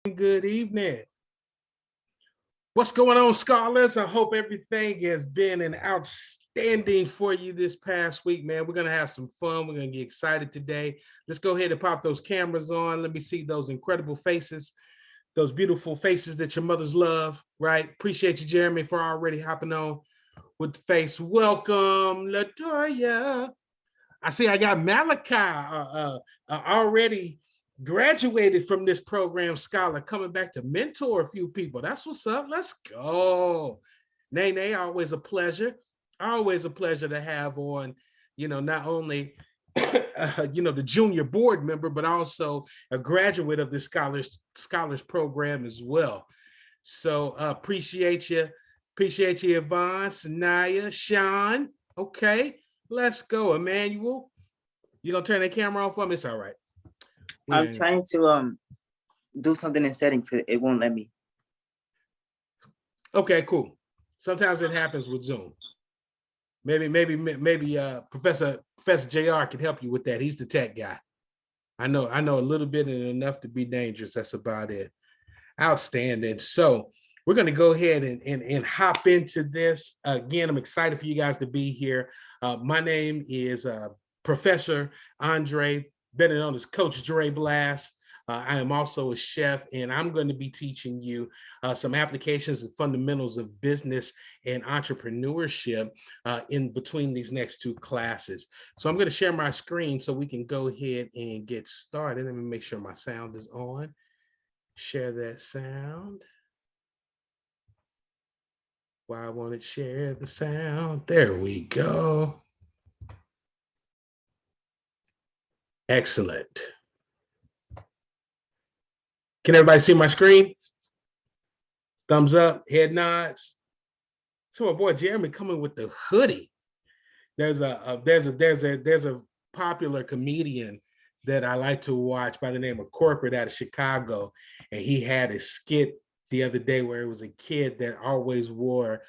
Good evening. What's going on, scholars? I hope everything has been an outstanding for you this past week, man. We're going to have some fun. We're going to get excited today. Let's go ahead and pop those cameras on. Let me see those incredible faces, those beautiful faces that your mothers love, right? Appreciate you, Jeremy, for already hopping on with the face. Welcome, Latoya. I see I got Malachi already graduated from this program, scholar, coming back to mentor a few people. That's what's up. Let's go. Nene, always a pleasure. Always a pleasure to have on, not only the junior board member, but also a graduate of the scholars program as well. So appreciate you. Appreciate you, Yvonne, Sanaya, Sean. Okay, let's go. Emmanuel, you gonna turn the camera on for me? It's all right. I'm trying to do something in settings. It won't let me. Okay, cool. Sometimes it happens with Zoom. Maybe Professor JR can help you with that. He's the tech guy. I know a little bit and enough to be dangerous. That's about it. Outstanding. So we're going to go ahead and hop into this. Again, I'm excited for you guys to be here. My name is Professor Andre, better known as Coach Dre Blast. I am also a chef, and I'm going to be teaching you some applications and fundamentals of business and entrepreneurship in between these next two classes. So I'm going to share my screen so we can go ahead and get started. Let me make sure my sound is on. Share that sound. Why won't it share the sound? There we go. Excellent. Can everybody see my screen? Thumbs up, head nods. So my boy Jeremy coming with the hoodie. There's a popular comedian that I like to watch by the name of Corporate out of Chicago, and he had a skit the other day where it was a kid that always wore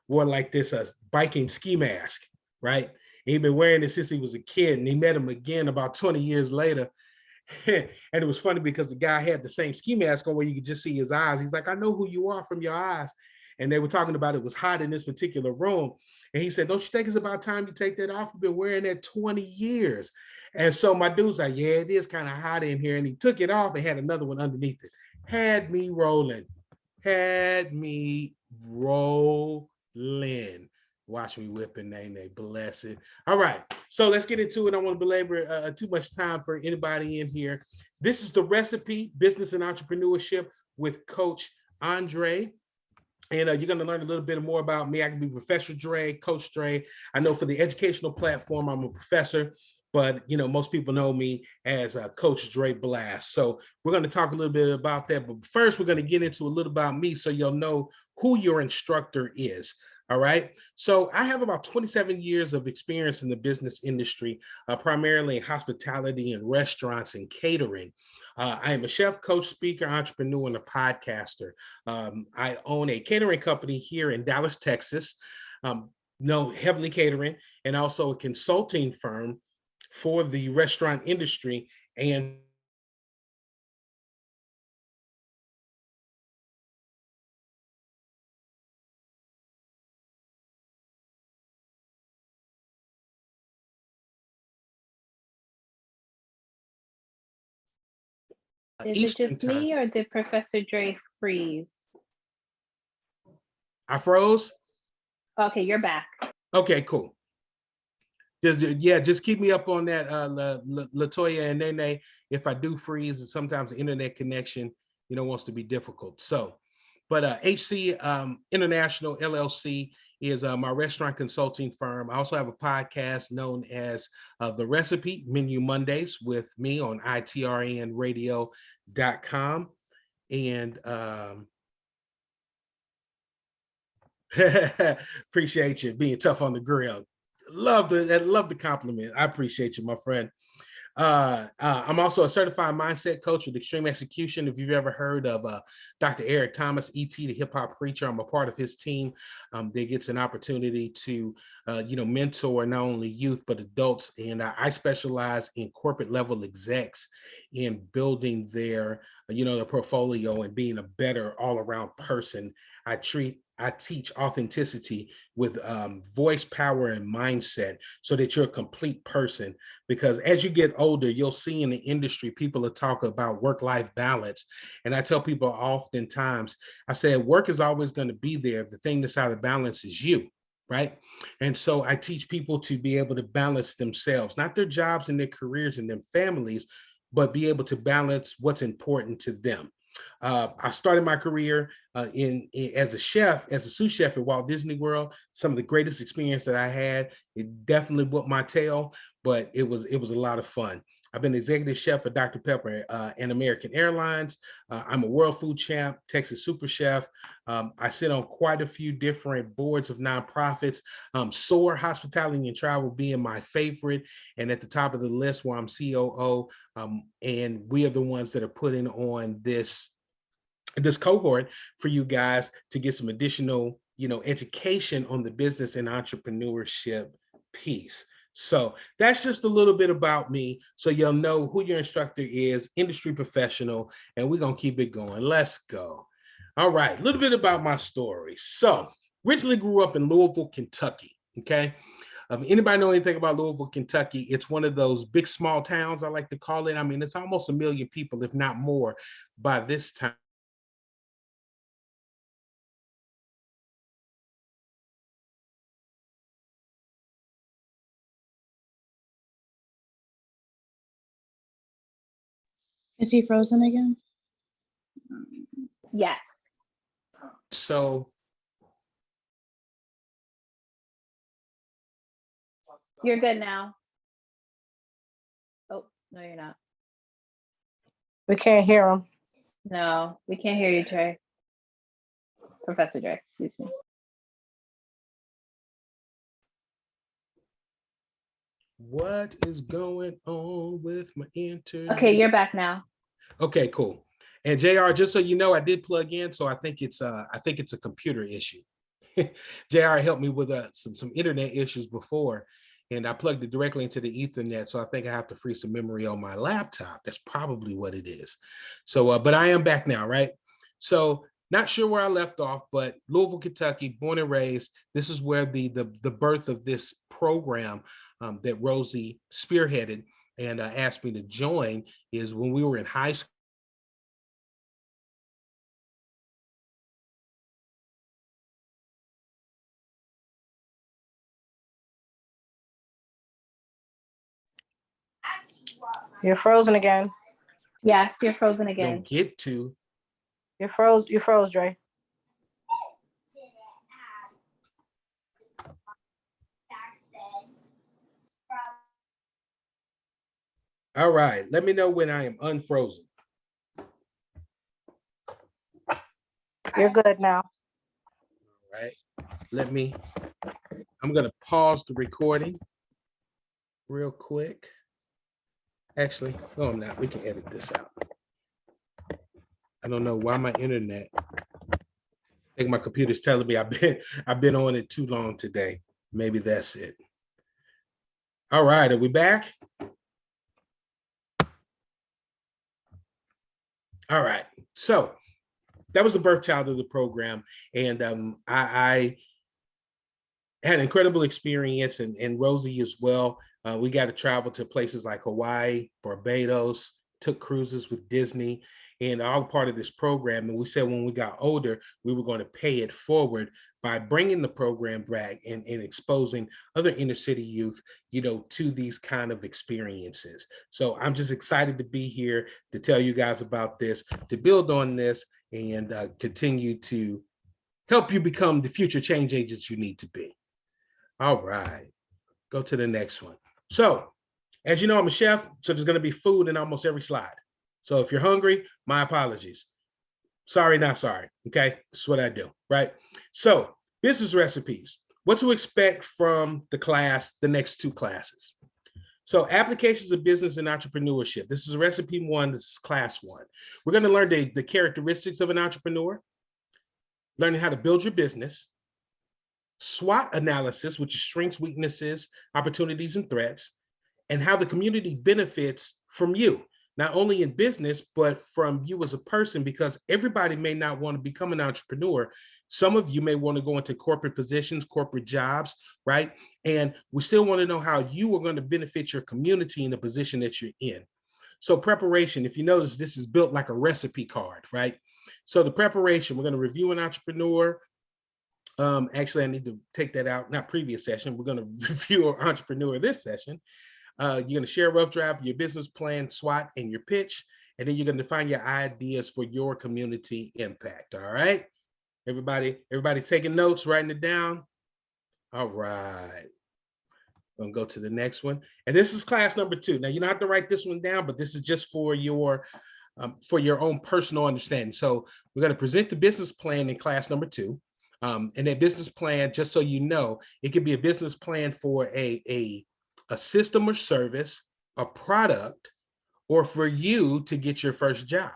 like this biking ski mask, right? He'd been wearing it since he was a kid, and he met him again about 20 years later. And it was funny because the guy had the same ski mask on where you could just see his eyes. He's like, I know who you are from your eyes. And they were talking about it was hot in this particular room. And he said, don't you think it's about time you take that off? You've been wearing that 20 years. And so my dude's like, yeah, it is kind of hot in here. And he took it off and had another one underneath it. Had me rolling. Watch me whipping, Nene, bless it. All right, so let's get into it. I don't want to belabor too much time for anybody in here. This is the recipe, business and entrepreneurship with Coach Andre. And you're going to learn a little bit more about me. I can be Professor Dre, Coach Dre. I know for the educational platform, I'm a professor, but most people know me as Coach Dre Blast. So we're going to talk a little bit about that. But first, we're going to get into a little about me so you'll know who your instructor is. All right. So I have about 27 years of experience in the business industry, primarily in hospitality and restaurants and catering. I am a chef, coach, speaker, entrepreneur, and a podcaster. I own a catering company here in Dallas, Texas, Heavenly Catering, and also a consulting firm for the restaurant industry and Is Eastern it just time. me or did Professor Dre freeze? I froze? Okay, you're back. Okay, cool. Just keep me up on that, Latoya and Nene. If I do freeze, and sometimes the internet connection, wants to be difficult. So, but HC International LLC is my restaurant consulting firm. I also have a podcast known as The Recipe, Menu Mondays, with me on itrnradio.com. And appreciate you being tough on the grill. Love the compliment. I appreciate you, my friend. I'm also a certified mindset coach with extreme execution. If you've ever heard of Dr. Eric Thomas, ET, the hip hop preacher, I'm a part of his team that gets an opportunity to, mentor not only youth, but adults. And I specialize in corporate level execs in building their portfolio and being a better all around person. I teach authenticity with voice, power, and mindset so that you're a complete person. Because as you get older, you'll see in the industry, people are talking about work-life balance. And I tell people oftentimes, I say, work is always going to be there. The thing that's out of balance is you, right? And so I teach people to be able to balance themselves, not their jobs and their careers and their families, but be able to balance what's important to them. I started my career as a chef, as a sous chef at Walt Disney World. Some of the greatest experience that I had. It definitely whipped my tail, but it was a lot of fun. I've been executive chef for Dr. Pepper and American Airlines. I'm a world food champ, Texas Super Chef. I sit on quite a few different boards of nonprofits. S.O.A.R Hospitality and Travel being my favorite, and at the top of the list where I'm COO. And we are the ones that are putting on this cohort for you guys to get some additional, education on the business and entrepreneurship piece. So that's just a little bit about me. So you'll know who your instructor is, industry professional, and we're going to keep it going. Let's go. All right, a little bit about my story. So originally grew up in Louisville, Kentucky. Okay. Anybody know anything about Louisville, Kentucky? It's one of those big, small towns, I like to call it. I mean, it's almost 1 million people, if not more, by this time. Is he frozen again? Yes. So You're good now. Oh, no, you're not. We can't hear him. No, we can't hear you, Trey. Professor Dre, excuse me. what is going on with my internet? Okay, you're back now. Okay, cool. And JR, just so you know, I did plug in, so I think it's a computer issue. JR helped me with some internet issues before, and I plugged it directly into the Ethernet. So I think I have to free some memory on my laptop. That's probably what it is. So, but I am back now, right? So not sure where I left off, but Louisville, Kentucky, born and raised. This is where the birth of this program that Rosie spearheaded and asked me to join is when we were in high school. You're frozen again. Yes, you're frozen again. Don't get to. You froze, Dre. All right, let me know when I am unfrozen. You're good now. All right, I'm gonna pause the recording real quick. Actually, no, I'm not. We can edit this out. I don't know why my internet. I think my computer's telling me I've been on it too long today. Maybe that's it. All right, are we back? All right, so that was the birth child of the program, and I had an incredible experience, and Rosie as well. We got to travel to places like Hawaii, Barbados, took cruises with Disney, and all part of this program. And we said when we got older, we were going to pay it forward by bringing the program back and exposing other inner city youth, to these kind of experiences. So I'm just excited to be here to tell you guys about this, to build on this, and continue to help you become the future change agents you need to be. All right, go to the next one. So, as you know, I'm a chef, so there's going to be food in almost every slide. So if you're hungry, my apologies. Sorry, not sorry. Okay, that's what I do, right? So, business recipes. What to expect from the class, the next two classes. So applications of business and entrepreneurship. This is recipe 1. This is class 1. We're going to learn the characteristics of an entrepreneur, learning how to build your business, SWOT analysis, which is strengths, weaknesses, opportunities, and threats, and how the community benefits from you, not only in business, but from you as a person, because everybody may not want to become an entrepreneur. Some of you may want to go into corporate positions, corporate jobs, right? And we still want to know how you are going to benefit your community in the position that you're in. So preparation, if you notice, this is built like a recipe card, right? So the preparation, we're going to review an entrepreneur. Actually, I need to take that out, not previous session. We're going to review an entrepreneur this session. You're going to share a rough draft of your business plan, SWOT, and your pitch. And then you're going to define your ideas for your community impact. All right. Everybody taking notes, writing it down. All right. I'm going to go to the next one. And this is class number 2. Now, you don't have to write this one down, but this is just for your own personal understanding. So we're going to present the business plan in class number 2. And that business plan, just so you know, it could be a business plan for a system or service, a product, or for you to get your first job,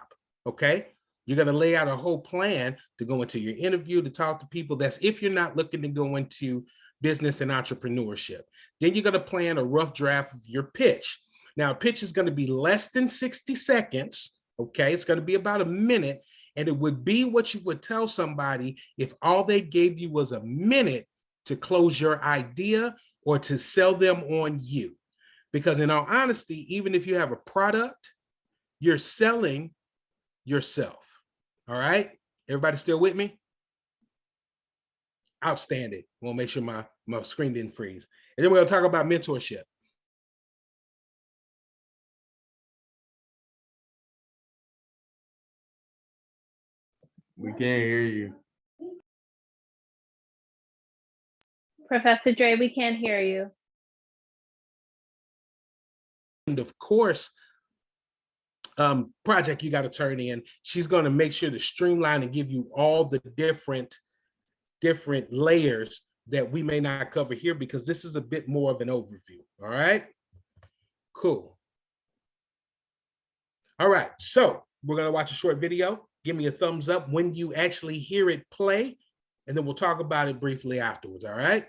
okay? You're going to lay out a whole plan to go into your interview, to talk to people. That's if you're not looking to go into business and entrepreneurship. Then you're going to plan a rough draft of your pitch. Now, a pitch is going to be less than 60 seconds, okay? It's going to be about a minute, and it would be what you would tell somebody if all they gave you was a minute to close your idea or to sell them on you. Because in all honesty, even if you have a product, you're selling yourself. All right? Everybody still with me? Outstanding. I want to make sure my screen didn't freeze. And then we're going to talk about mentorship. We can't hear you. Professor Dre, we can't hear you. And of course, project you got to turn in. She's going to make sure to streamline and give you all the different layers that we may not cover here, because this is a bit more of an overview. All right, cool. All right, so we're going to watch a short video. Give me a thumbs up when you actually hear it play, and then we'll talk about it briefly afterwards. All right.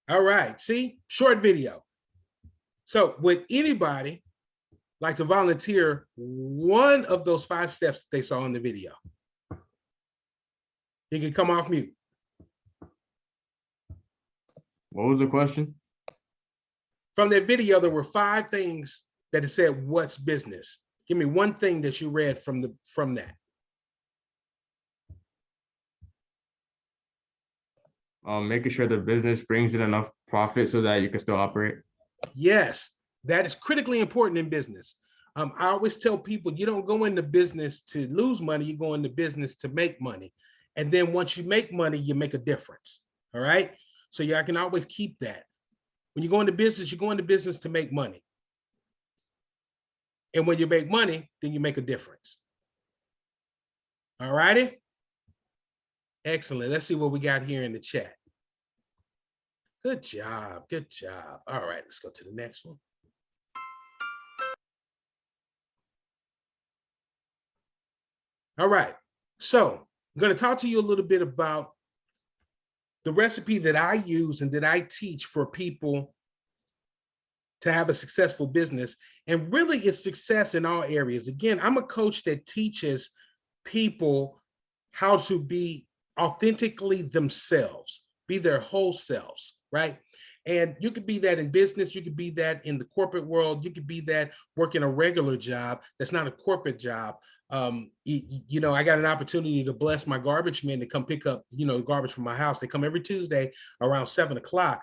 All right, see, short video. So would anybody like to volunteer one of those 5 steps they saw in the video? You can come off mute. What was the question? From that video, there were 5 things that it said, what's business? Give me one thing that you read from that. Making sure the business brings in enough profit so that you can still operate. Yes, that is critically important in business. I always tell people, you don't go into business to lose money, you go into business to make money. And then once you make money, you make a difference. All right. So I can always keep that. When you go into business, you go into business to make money. And when you make money, then you make a difference. All righty. Excellent. Let's see what we got here in the chat. Good job. Good job. All right, let's go to the next one. All right. So I'm going to talk to you a little bit about the recipe that I use and that I teach for people to have a successful business. And really, it's success in all areas. Again, I'm a coach that teaches people how to be authentically themselves, be their whole selves, right? And you could be that in business, you could be that in the corporate world, you could be that working a regular job that's not a corporate job. I got an opportunity to bless my garbage men to come pick up, garbage from my house. They come every Tuesday around 7 o'clock.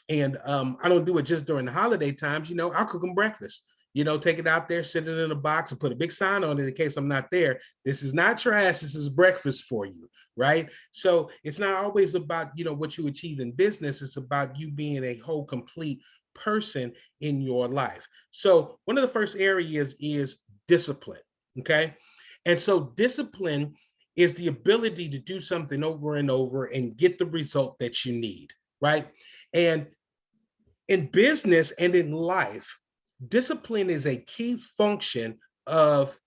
And I don't do it just during the holiday times. I'll cook them breakfast, take it out there, sit it in a box and put a big sign on it in case I'm not there. This is not trash. This is breakfast for you, right? So it's not always about, what you achieve in business. It's about you being a whole, complete person in your life. So one of the first areas is discipline, okay? And so discipline is the ability to do something over and over and get the result that you need, right? And in business and in life, discipline is a key function of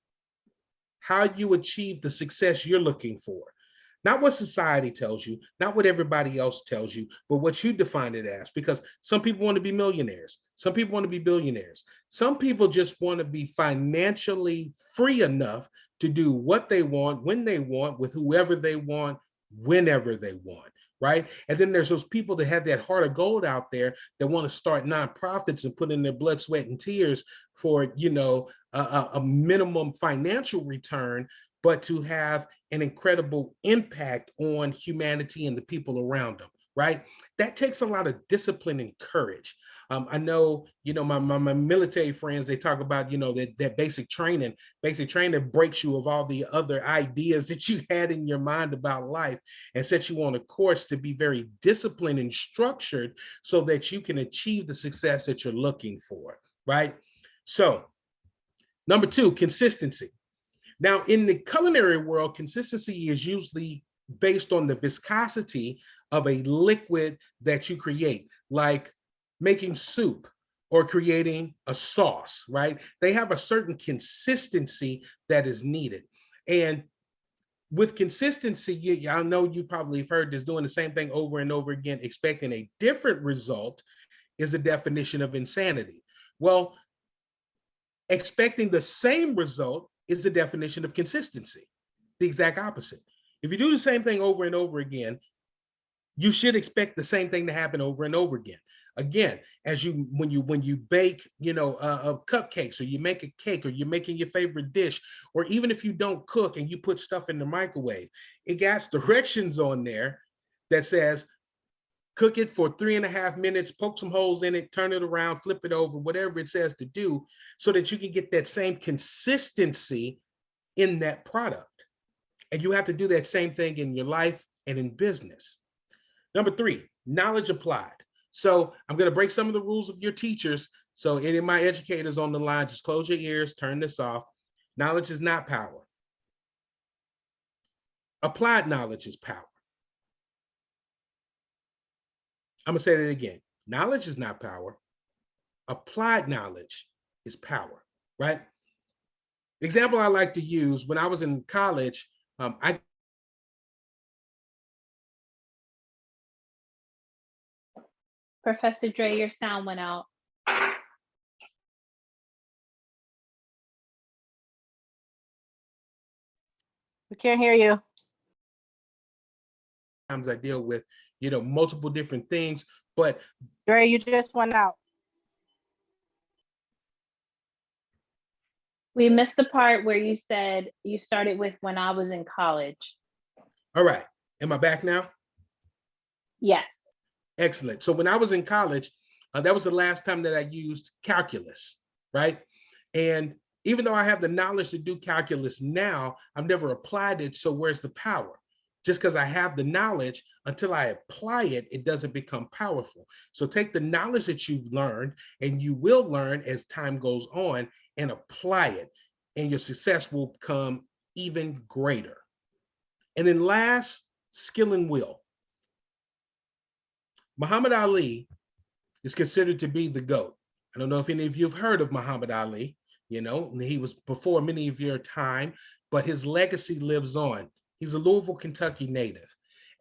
how you achieve the success you're looking for. Not what society tells you, not what everybody else tells you, but what you define it as. Because some people want to be millionaires. Some people want to be billionaires. Some people just want to be financially free enough to do what they want, when they want, with whoever they want, whenever they want. Right. And then there's those people that have that heart of gold out there that want to start nonprofits and put in their blood, sweat, and tears for, a minimum financial return, but to have an incredible impact on humanity and the people around them. Right. That takes a lot of discipline and courage. I know, my military friends, they talk about, that basic training breaks you of all the other ideas that you had in your mind about life and sets you on a course to be very disciplined and structured so that you can achieve the success that you're looking for, right? So, number 2, consistency. Now, in the culinary world, consistency is usually based on the viscosity of a liquid that you create, like making soup or creating a sauce, right? They have a certain consistency that is needed. And with consistency, I know you probably have heard this, doing the same thing over and over again, expecting a different result is a definition of insanity. Well, expecting the same result is the definition of consistency, the exact opposite. If you do the same thing over and over again, you should expect the same thing to happen over and over again. Again, when you bake, cupcakes, or you make a cake, or you're making your favorite dish, or even if you don't cook and you put stuff in the microwave, it got directions on there that says, cook it for 3.5 minutes, poke some holes in it, turn it around, flip it over, whatever it says to do, so that you can get that same consistency in that product. And you have to do that same thing in your life and in business. Number 3, knowledge applied. So I'm going to break some of the rules of your teachers. So any of my educators on the line, just close your ears, turn this off. Knowledge is not power. Applied knowledge is power. I'm going to say that again. Knowledge is not power. Applied knowledge is power, right? The example I like to use, when I was in college, Professor Dre, your sound went out. We can't hear you. Sometimes I deal with, multiple different things, but Dre, you just went out. We missed the part where you said you started with when I was in college. all right. Am I back now? Yes. Excellent. So when I was in college, that was the last time that I used calculus, right? And even though I have the knowledge to do calculus now, I've never applied it. So where's the power? Just because I have the knowledge, until I apply it, it doesn't become powerful. So take the knowledge that you've learned, and you will learn as time goes on, and apply it, and your success will become even greater. And then last, skill and will. Muhammad Ali is considered to be the GOAT. I don't know if any of you have heard of Muhammad Ali. He was before many of your time, but his legacy lives on. He's a Louisville, Kentucky native.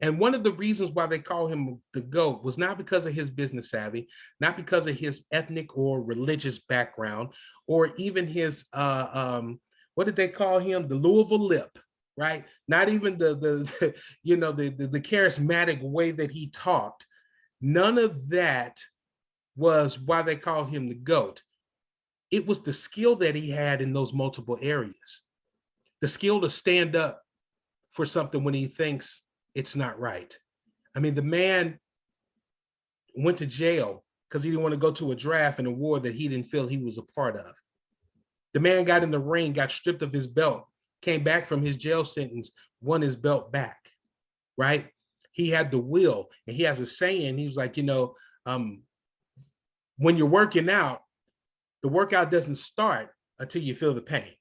And one of the reasons why they call him the GOAT was not because of his business savvy, not because of his ethnic or religious background, or even his, what did they call him? The Louisville lip, right? Not even the you know, the charismatic way that he talked. None of that was why they call him the GOAT. It was the skill that he had in those multiple areas, the skill to stand up for something when he thinks it's not right. I mean, the man went to jail because he didn't want to go to a draft in a war that he didn't feel he was a part of. The man got in the ring, got stripped of his belt, came back from his jail sentence, won his belt back, right? He had the will, and he has a saying. He was like, you know, when you're working out, the workout doesn't start until you feel the pain.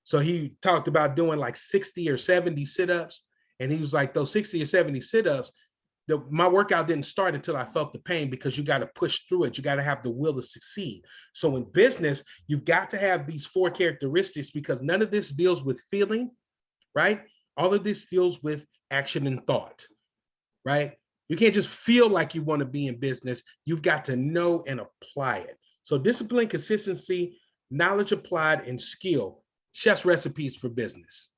So he talked about doing like 60 or 70 sit-ups. And he was like, those 60 or 70 sit-ups, my workout didn't start until I felt the pain, because you got to push through it. You got to have the will to succeed. So in business, you've got to have these 4 characteristics, because none of this deals with feeling, right? All of this deals with action and thought, right? You can't just feel like you want to be in business. You've got to know and apply it. So discipline, consistency, knowledge applied, and skill, chef's recipes for business.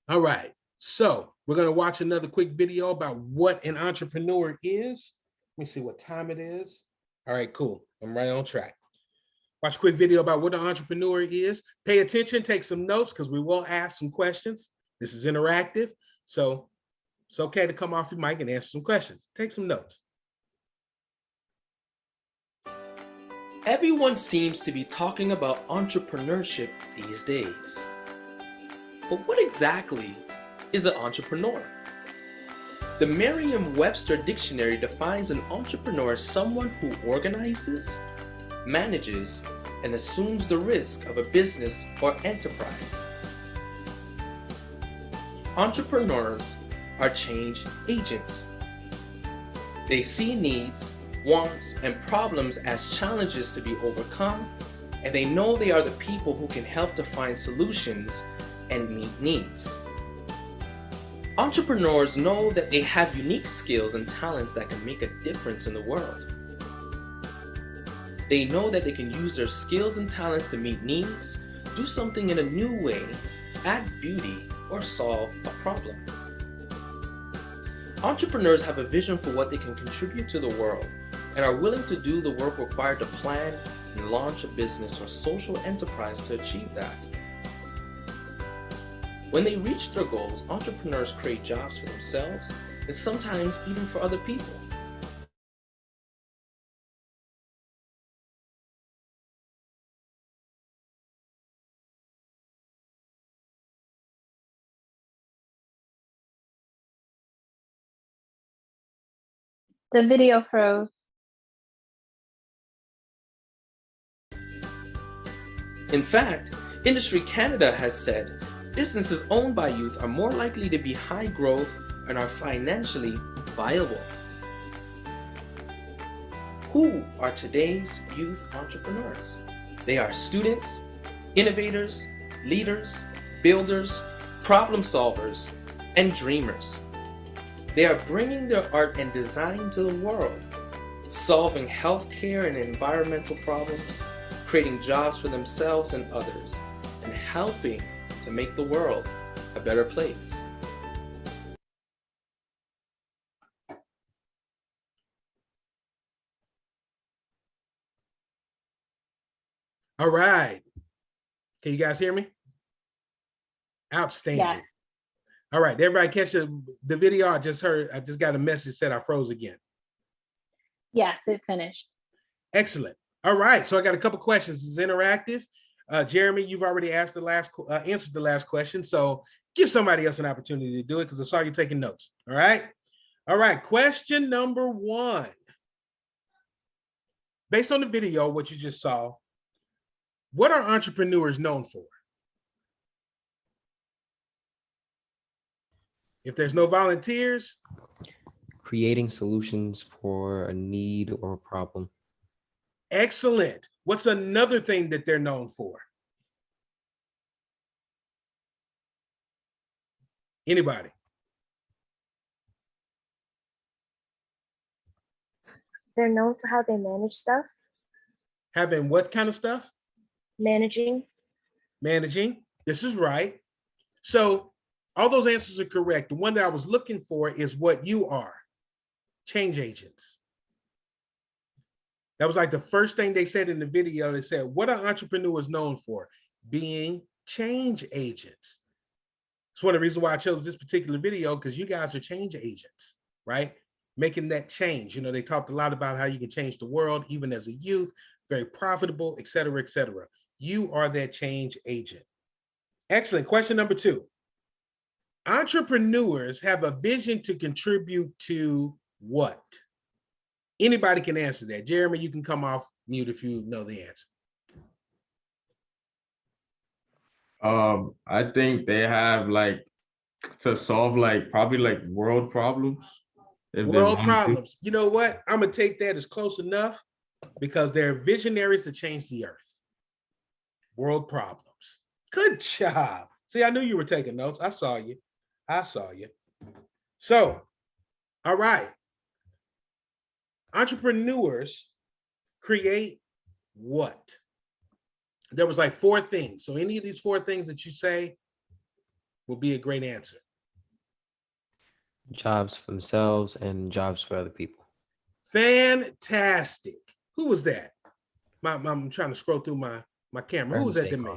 All right, so we're going to watch another quick video about what an entrepreneur is. Let me see what time it is. All right, cool. I'm right on track. Watch a quick video about what an entrepreneur is. Pay attention, take some notes, because we will ask some questions. This is interactive, so it's okay to come off your mic and answer some questions. Take some notes. Everyone seems to be talking about entrepreneurship these days. But what exactly is an entrepreneur? The Merriam-Webster dictionary defines an entrepreneur as someone who organizes, manages, and assumes the risk of a business or enterprise. Entrepreneurs are change agents. They see needs, wants, and problems as challenges to be overcome, and they know they are the people who can help to find solutions and meet needs. Entrepreneurs know that they have unique skills and talents that can make a difference in the world. They know that they can use their skills and talents to meet needs, do something in a new way, add beauty, or solve a problem. Entrepreneurs have a vision for what they can contribute to the world and are willing to do the work required to plan and launch a business or social enterprise to achieve that. When they reach their goals, entrepreneurs create jobs for themselves and sometimes even for other people. The video froze. In fact, Industry Canada has said businesses owned by youth are more likely to be high growth and are financially viable. Who are today's youth entrepreneurs? They are students, innovators, leaders, builders, problem solvers, and dreamers. They are bringing their art and design to the world, solving healthcare and environmental problems, creating jobs for themselves and others, and helping to make the world a better place. All right. Can you guys hear me? Outstanding. Yes. All right, everybody catch the video? I just got a message said I froze again. Yes, it finished. Excellent. All right, so I got a couple questions. It's interactive. Jeremy, you've already answered the last question, so give somebody else an opportunity to do it, because I saw you taking notes. All right. All right, question number 1. Based on the video, what you just saw, what are entrepreneurs known for? If there's no volunteers, creating solutions for a need or a problem. Excellent. What's another thing that they're known for? Anybody? They're known for how they manage stuff. Having what kind of stuff? Managing. Managing. This is right. So all those answers are correct. The one that I was looking for is what you are. Change agents. That was like the first thing they said in the video. They said, what are entrepreneurs known for? Being change agents. It's one of the reasons why I chose this particular video, because you guys are change agents, right? Making that change. You know, they talked a lot about how you can change the world, even as a youth, very profitable, et cetera, et cetera. You are that change agent. Excellent. Question number 2. Entrepreneurs have a vision to contribute to what? Anybody can answer that. Jeremy, you can come off mute if you know the answer. I think they have like to solve like probably like world problems. If they World wanted to. problems. You know what? I'm going to take that as close enough because they're visionaries to change the earth. World problems. Good job. See, I knew you were taking notes. I saw you. I saw you. So, all right. Entrepreneurs create what? There was like 4 things. So any of these 4 things that you say will be a great answer. Jobs for themselves and jobs for other people. Fantastic. Who was that? I'm trying to scroll through my camera. Who was that to me?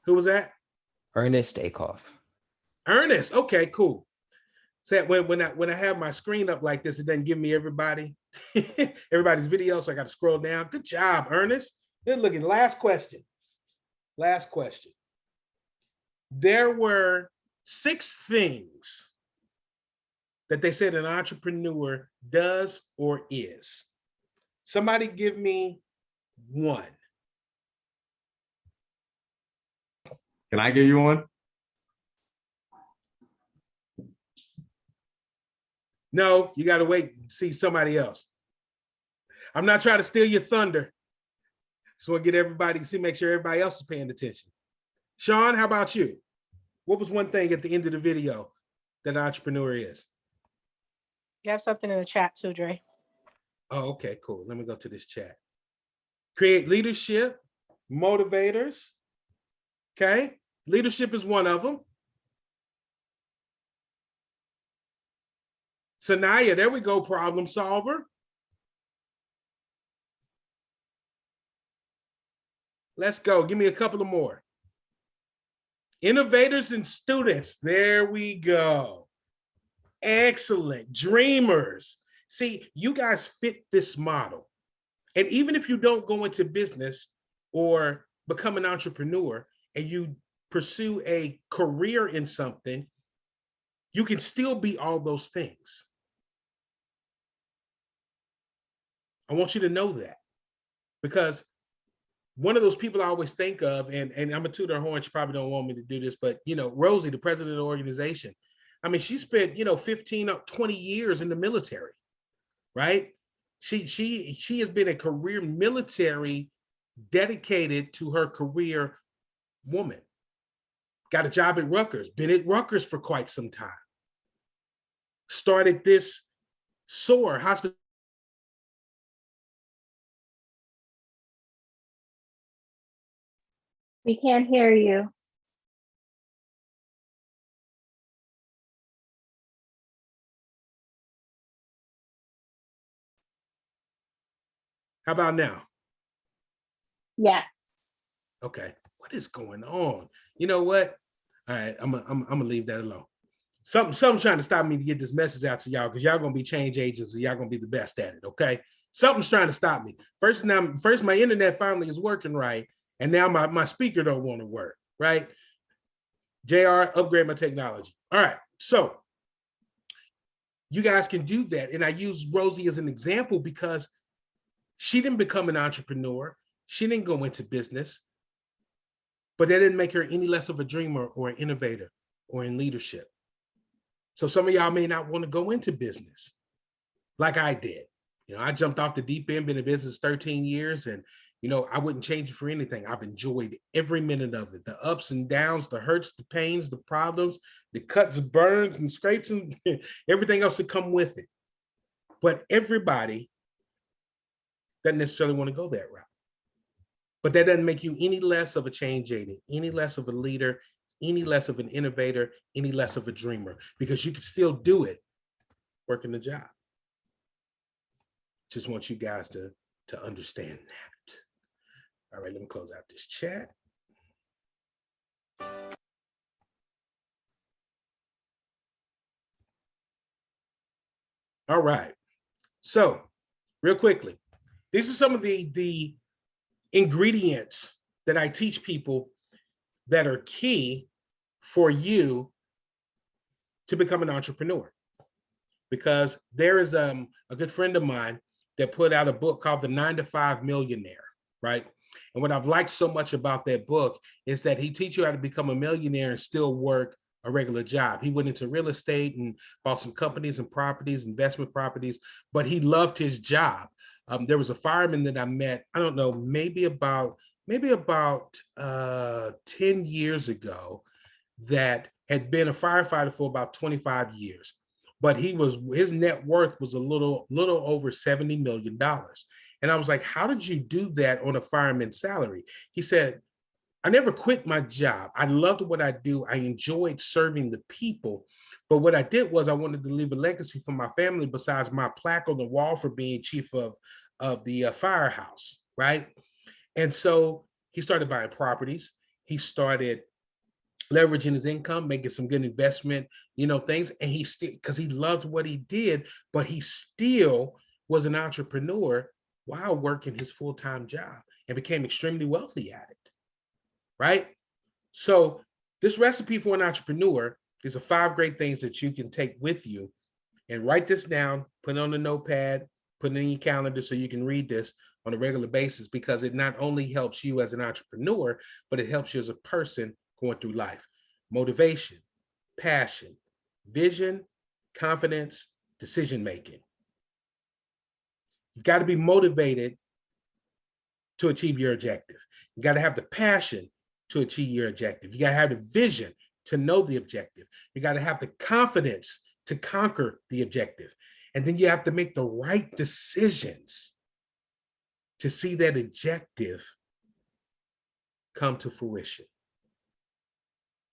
Who was that? Ernest Akoff. Ernest. Okay, cool. So when I have my screen up like this, it doesn't give me everybody's video, so I got to scroll down. Good job, Ernest. Good looking. Last question. Last question. There were 6 things that they said an entrepreneur does or is. Somebody give me 1. Can I give you one? No, you got to wait and see somebody else. I'm not trying to steal your thunder. So I get everybody, make sure everybody else is paying attention. Sean, how about you? What was one thing at the end of the video that an entrepreneur is? You have something in the chat too, Dre. Oh, okay, cool. Let me go to this chat. Create leadership, motivators. Okay, leadership is one of them. Sanaya, there we go, problem solver. Let's go. Give me a couple of more. Innovators and students. There we go. Excellent. Dreamers. See, you guys fit this model. And even if you don't go into business or become an entrepreneur and you pursue a career in something, you can still be all those things. I want you to know that, because one of those people I always think of, and I'm a tutor horn, she probably don't want me to do this, but you know, Rosie, the president of the organization, I mean, she spent, 15 or 20 years in the military, right? She has been a career military, dedicated to her career woman. Got a job at Rutgers, been at Rutgers for quite some time. Started this S.O.A.R hospital. We can't hear you. How about now? Yes. Okay, what is going on? You know what? All right, I'm gonna leave that alone. Something's trying to stop me to get this message out to y'all, because y'all gonna be change agents and y'all gonna be the best at it. Okay, something's trying to stop me. First my internet finally is working right, and now my speaker don't want to work right. JR, upgrade my technology. All right, so you guys can do that, and I use Rosie as an example because she didn't become an entrepreneur. She didn't go into business, but that didn't make her any less of a dreamer or an innovator or in leadership. So some of y'all may not want to go into business like I did. I jumped off the deep end, been in business 13 years, and I wouldn't change it for anything. I've enjoyed every minute of it, the ups and downs, the hurts, the pains, the problems, the cuts, burns, and scrapes, and everything else that come with it. But everybody doesn't necessarily want to go that route. But that doesn't make you any less of a change agent, any less of a leader, any less of an innovator, any less of a dreamer, because you can still do it working the job. Just want you guys to understand that. All right, let me close out this chat. All right. So, real quickly, these are some of the ingredients that I teach people that are key for you to become an entrepreneur. Because there is a good friend of mine that put out a book called The 9 to 5 Millionaire, right? And what I've liked so much about that book is that he teaches you how to become a millionaire and still work a regular job. He went into real estate and bought some companies and properties, investment properties, but he loved his job. There was a fireman that I met, I don't know, maybe about 10 years ago, that had been a firefighter for about 25 years. But his net worth was a little over $70 million. And I was like, how did you do that on a fireman's salary? He said, I never quit my job. I loved what I do. I enjoyed serving the people. But what I did was I wanted to leave a legacy for my family besides my plaque on the wall for being chief of the firehouse, right? And so he started buying properties. He started leveraging his income, making some good investment, things. And he still, because he loved what he did, but he still was an entrepreneur while working his full-time job and became extremely wealthy at it, right? So this recipe for an entrepreneur is 5 great things that you can take with you and write this down, put it on a notepad, put it in your calendar so you can read this on a regular basis, because it not only helps you as an entrepreneur, but it helps you as a person going through life. Motivation, passion, vision, confidence, decision-making. You've got to be motivated to achieve your objective. You got to have the passion to achieve your objective. You got to have the vision to know the objective. You got to have the confidence to conquer the objective. And then you have to make the right decisions to see that objective come to fruition.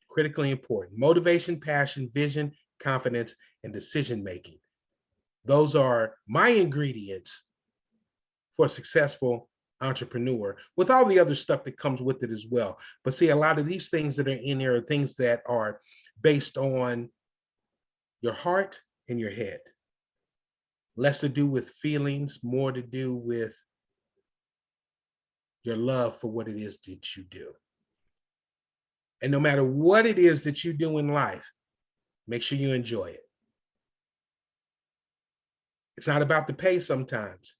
Critically important. Motivation, passion, vision, confidence, and decision-making. Those are my ingredients for a successful entrepreneur, with all the other stuff that comes with it as well. But see, a lot of these things that are in there are things that are based on your heart and your head. Less to do with feelings, more to do with your love for what it is that you do. And no matter what it is that you do in life, make sure you enjoy it. It's not about the pay sometimes,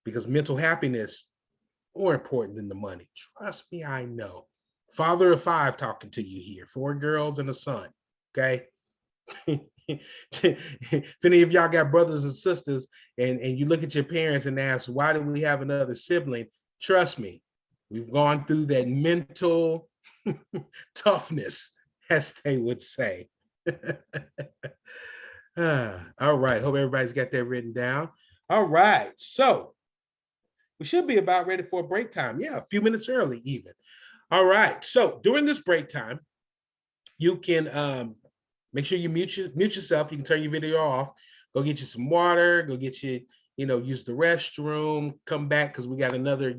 because mental happiness is more important than the money. Trust me, I know. Father of 5 talking to you here, 4 girls and a son, okay? If any of y'all got brothers and sisters and you look at your parents and ask, why do we have another sibling? Trust me, we've gone through that mental toughness, as they would say. All right, hope everybody's got that written down. All right, so we should be about ready for a break time. Yeah, a few minutes early even. All right, so during this break time, you can make sure you mute yourself. You can turn your video off. Go get you some water. Go get you, use the restroom. Come back because we got another,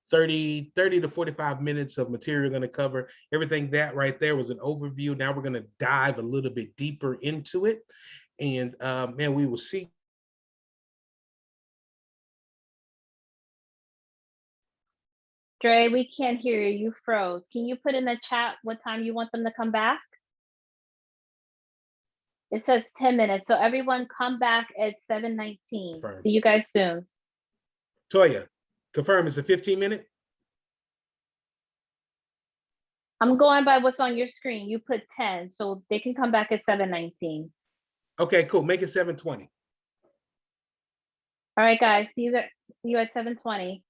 30 to 45 minutes of material going to cover. Everything that right there was an overview. Now we're going to dive a little bit deeper into it. And man, we will see. Dre, we can't hear you. You froze. Can you put in the chat what time you want them to come back? It says 10 minutes. So everyone come back at 7:19. Confirm. See you guys soon. Toya, confirm it's a 15-minute? I'm going by what's on your screen. You put 10, so they can come back at 7:19. Okay, cool. Make it 7:20. All right, guys. See you at 7:20.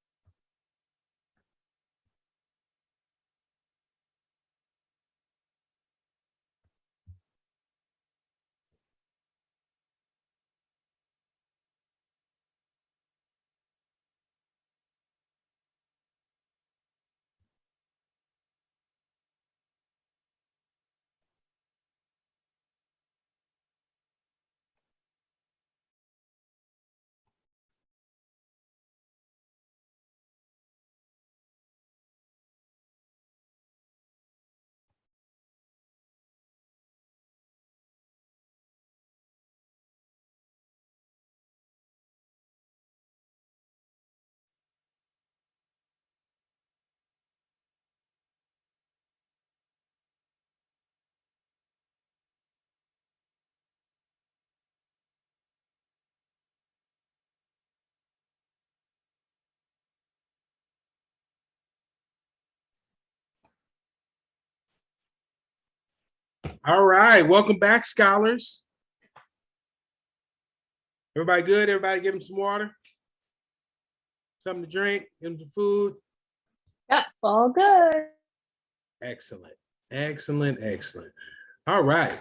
All right, welcome back, scholars. Everybody good? Everybody give them some water? Something to drink, give them some food? Yeah, all good. Excellent, excellent, excellent. All right.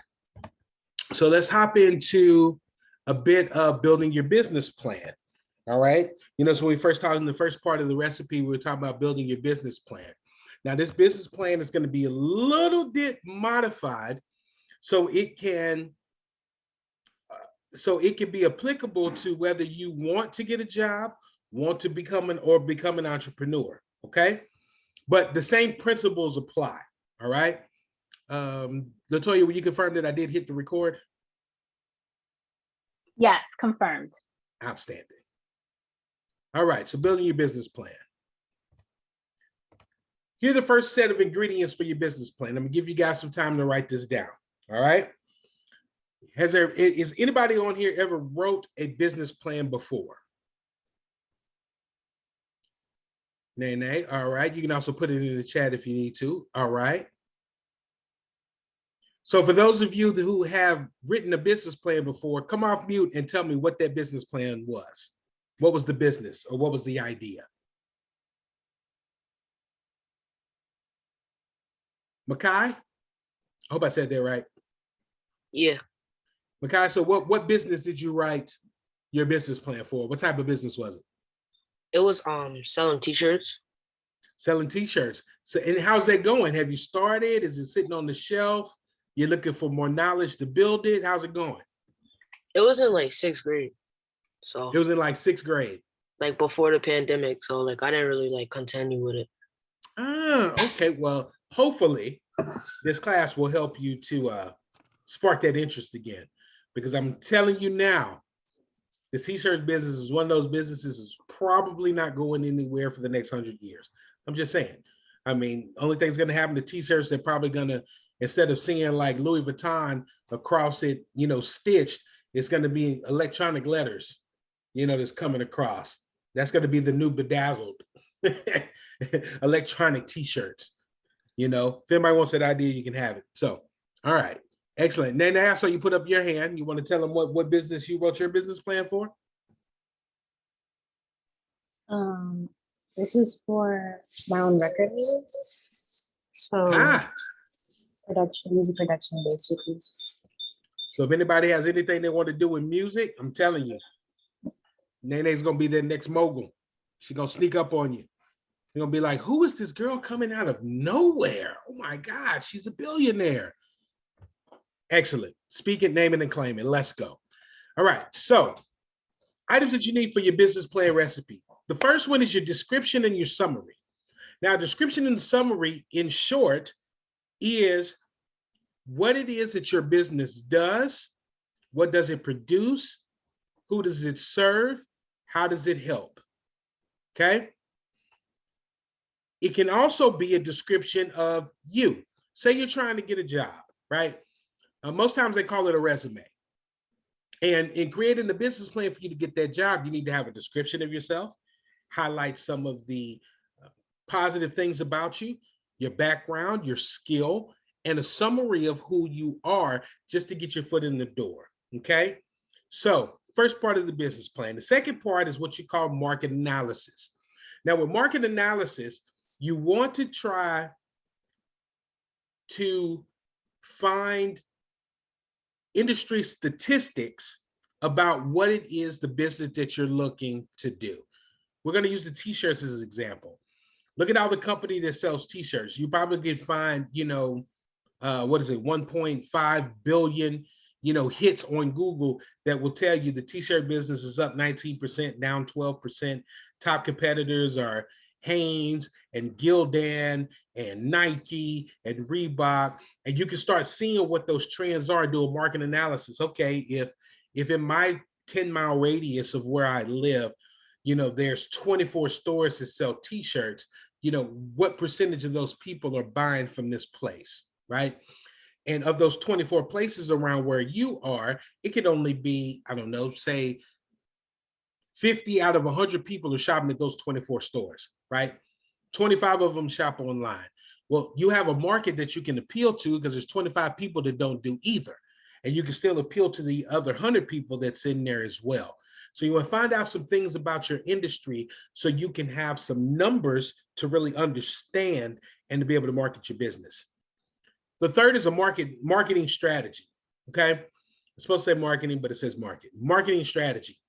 So let's hop into a bit of building your business plan. All right. You know, so when we first talked in the first part of the recipe, we were talking about building your business plan. Now, this business plan is going to be a little bit modified so it can be applicable to whether you want to get a job, want to become an entrepreneur. Okay. But the same principles apply. All right. Latoya, will you confirm that I did hit the record? Yes, confirmed. Outstanding. All right, so building your business plan. Here's the first set of ingredients for your business plan. I'm gonna give you guys some time to write this down. All right. Is anybody on here ever wrote a business plan before? Nay. All right. You can also put it in the chat if you need to. All right. So for those of you who have written a business plan before, come off mute and tell me what that business plan was. What was the business or what was the idea? Makai? I hope I said that right. Yeah, Makai, so what business did you write your business plan for? What type of business was it? it was selling t-shirts. Selling t-shirts. So, and how's that going? Have you started? Is it sitting on the shelf? You're looking for more knowledge to build it? How's it going? It was in like 6th grade. So It was in like 6th grade. like before the pandemic. So like I didn't really like continue with it. Ah, okay. Well, hopefully this class will help you to spark that interest again, because I'm telling you now, the t-shirt business is one of those businesses is probably not going anywhere for the next 100 years. I'm just saying. I mean, only thing's going to happen to t-shirts, they're probably going to, instead of seeing like Louis Vuitton across it, you know, stitched, it's going to be electronic letters, you know, that's coming across. That's going to be the new bedazzled electronic t-shirts. You know, if anybody wants that idea, you can have it. So, all right, excellent. Nana, so you put up your hand. You want to tell them what business you wrote your business plan for? This is for my own record label. So music production, basically. So if anybody has anything they want to do with music, I'm telling you, Nene's gonna be their next mogul. She's gonna sneak up on you. You're gonna be like, who is this girl coming out of nowhere? Oh my God, she's a billionaire. Excellent. Speak it, name it, and claim it. Let's go. All right. So, items that you need for your business plan recipe. The first one is your description and your summary. Now, description and summary, in short, is what it is that your business does, what does it produce, who does it serve, how does it help? Okay. It can also be a description of you. Say you're trying to get a job, right? Most times they call it a resume. And in creating the business plan for you to get that job, you need to have a description of yourself, highlight some of the positive things about you, your background, your skill, and a summary of who you are just to get your foot in the door, okay? So first part of the business plan. The second part is what you call market analysis. Now with market analysis, you want to try to find industry statistics about what it is the business that you're looking to do. We're going to use the t-shirts as an example. Look at all the company that sells t-shirts. You probably could find, 1.5 billion, hits on Google that will tell you the t-shirt business is up 19%, down 12%. Top competitors are Hanes and Gildan and Nike and Reebok. And you can start seeing what those trends are, do a market analysis. Okay, if in my 10-mile radius of where I live, there's 24 stores that sell t-shirts, what percentage of those people are buying from this place, right? And of those 24 places around where you are, it could only be, I don't know, say 50 out of 100 people are shopping at those 24 stores, right? 25 of them shop online. Well, you have a market that you can appeal to because there's 25 people that don't do either. And you can still appeal to the other 100 people that's in there as well. So you want to find out some things about your industry so you can have some numbers to really understand and to be able to market your business. The third is a marketing strategy. Okay. It's supposed to say marketing, but it says marketing strategy.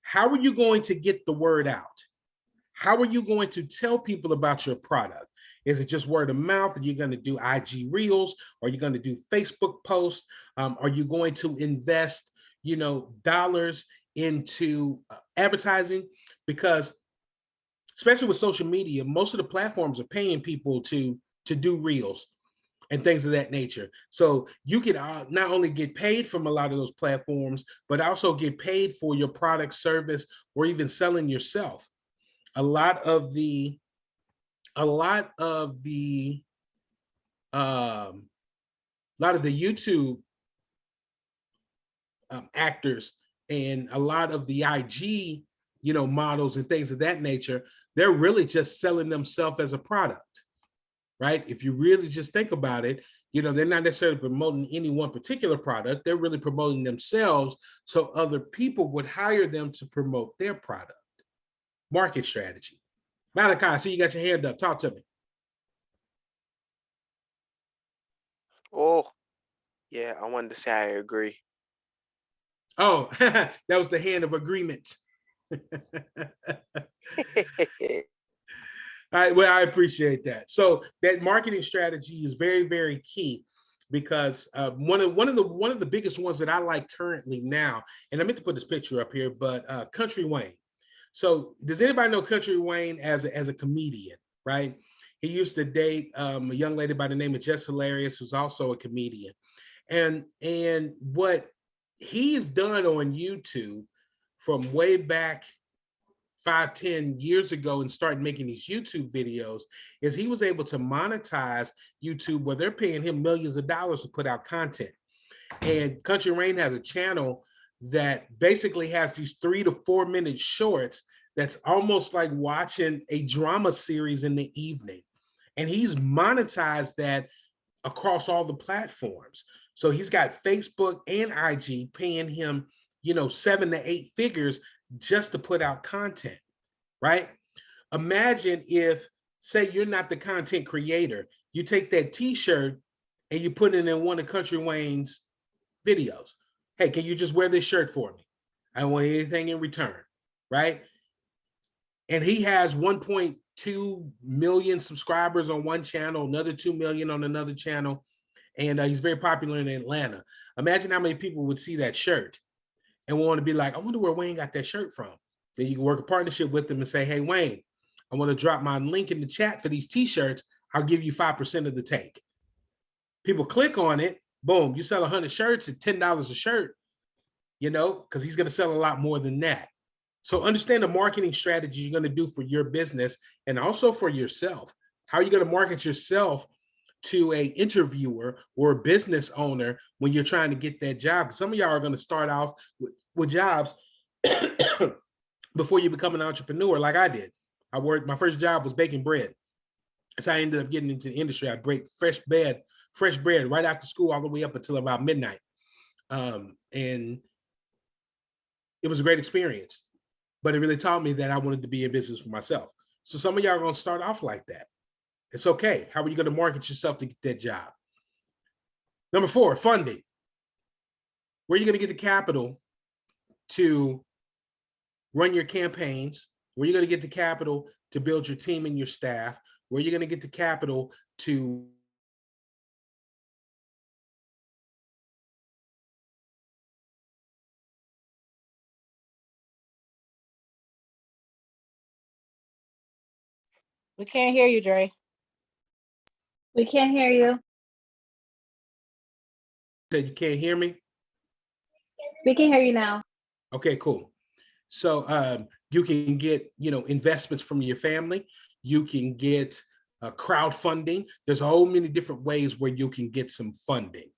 How are you going to get the word out? How are you going to tell people about your product? Is it just word of mouth? Are you going to do IG Reels? Are you going to do Facebook posts? Are you going to invest, dollars into advertising? Because especially with social media, most of the platforms are paying people to do reels and things of that nature. So you can not only get paid from a lot of those platforms, but also get paid for your product, service, or even selling yourself. A lot of the YouTube actors and a lot of the IG, models and things of that nature, they're really just selling themselves as a product, right? If you really just think about it, they're not necessarily promoting any one particular product. They're really promoting themselves so other people would hire them to promote their product. Market strategy. Malachi, I see you got your hand up. Talk to me. Oh, yeah, I wanted to say I agree. Oh, that was the hand of agreement. All right, well, I appreciate that. So that marketing strategy is very, very key because one of the biggest ones that I like currently now, and I meant to put this picture up here, but Country Wayne. So does anybody know Country Wayne as a comedian, right? He used to date a young lady by the name of Jess Hilarious, who's also a comedian. And what he's done on YouTube from way back 5-10 years ago and started making these YouTube videos is he was able to monetize YouTube where they're paying him millions of dollars to put out content. And Country Wayne has a channel that basically has these 3 to 4 minute shorts that's almost like watching a drama series in the evening. And he's monetized that across all the platforms. So he's got Facebook and IG paying him, 7 to 8 figures just to put out content, right? Imagine if, say, you're not the content creator, you take that t-shirt and you put it in one of Country Wayne's videos. Hey, can you just wear this shirt for me? I don't want anything in return, right? And he has 1.2 million subscribers on one channel, another 2 million on another channel, and he's very popular in Atlanta. Imagine how many people would see that shirt and want to be like, I wonder where Wayne got that shirt from. Then you can work a partnership with them and say, hey, Wayne, I want to drop my link in the chat for these t-shirts. I'll give you 5% of the take. People click on it. Boom, you sell 100 shirts at $10 a shirt, because he's going to sell a lot more than that. So understand the marketing strategy you're going to do for your business and also for yourself. How are you going to market yourself to a interviewer or a business owner when you're trying to get that job? Some of y'all are going to start off with jobs before you become an entrepreneur, like I did. My first job was baking bread. So I ended up getting into the industry. I break fresh bread right after school all the way up until about midnight. And it was a great experience, but it really taught me that I wanted to be in business for myself. So some of y'all are going to start off like that. It's okay. How are you going to market yourself to get that job? Number 4, funding. Where are you going to get the capital to run your campaigns? Where are you going to get the capital to build your team and your staff? Where are you going to get the capital to We can't hear you, Dre. We can't hear you. Said you can't hear me? We can hear you now. Okay, cool. So you can get, investments from your family. You can get crowdfunding. There's a whole many different ways where you can get some funding.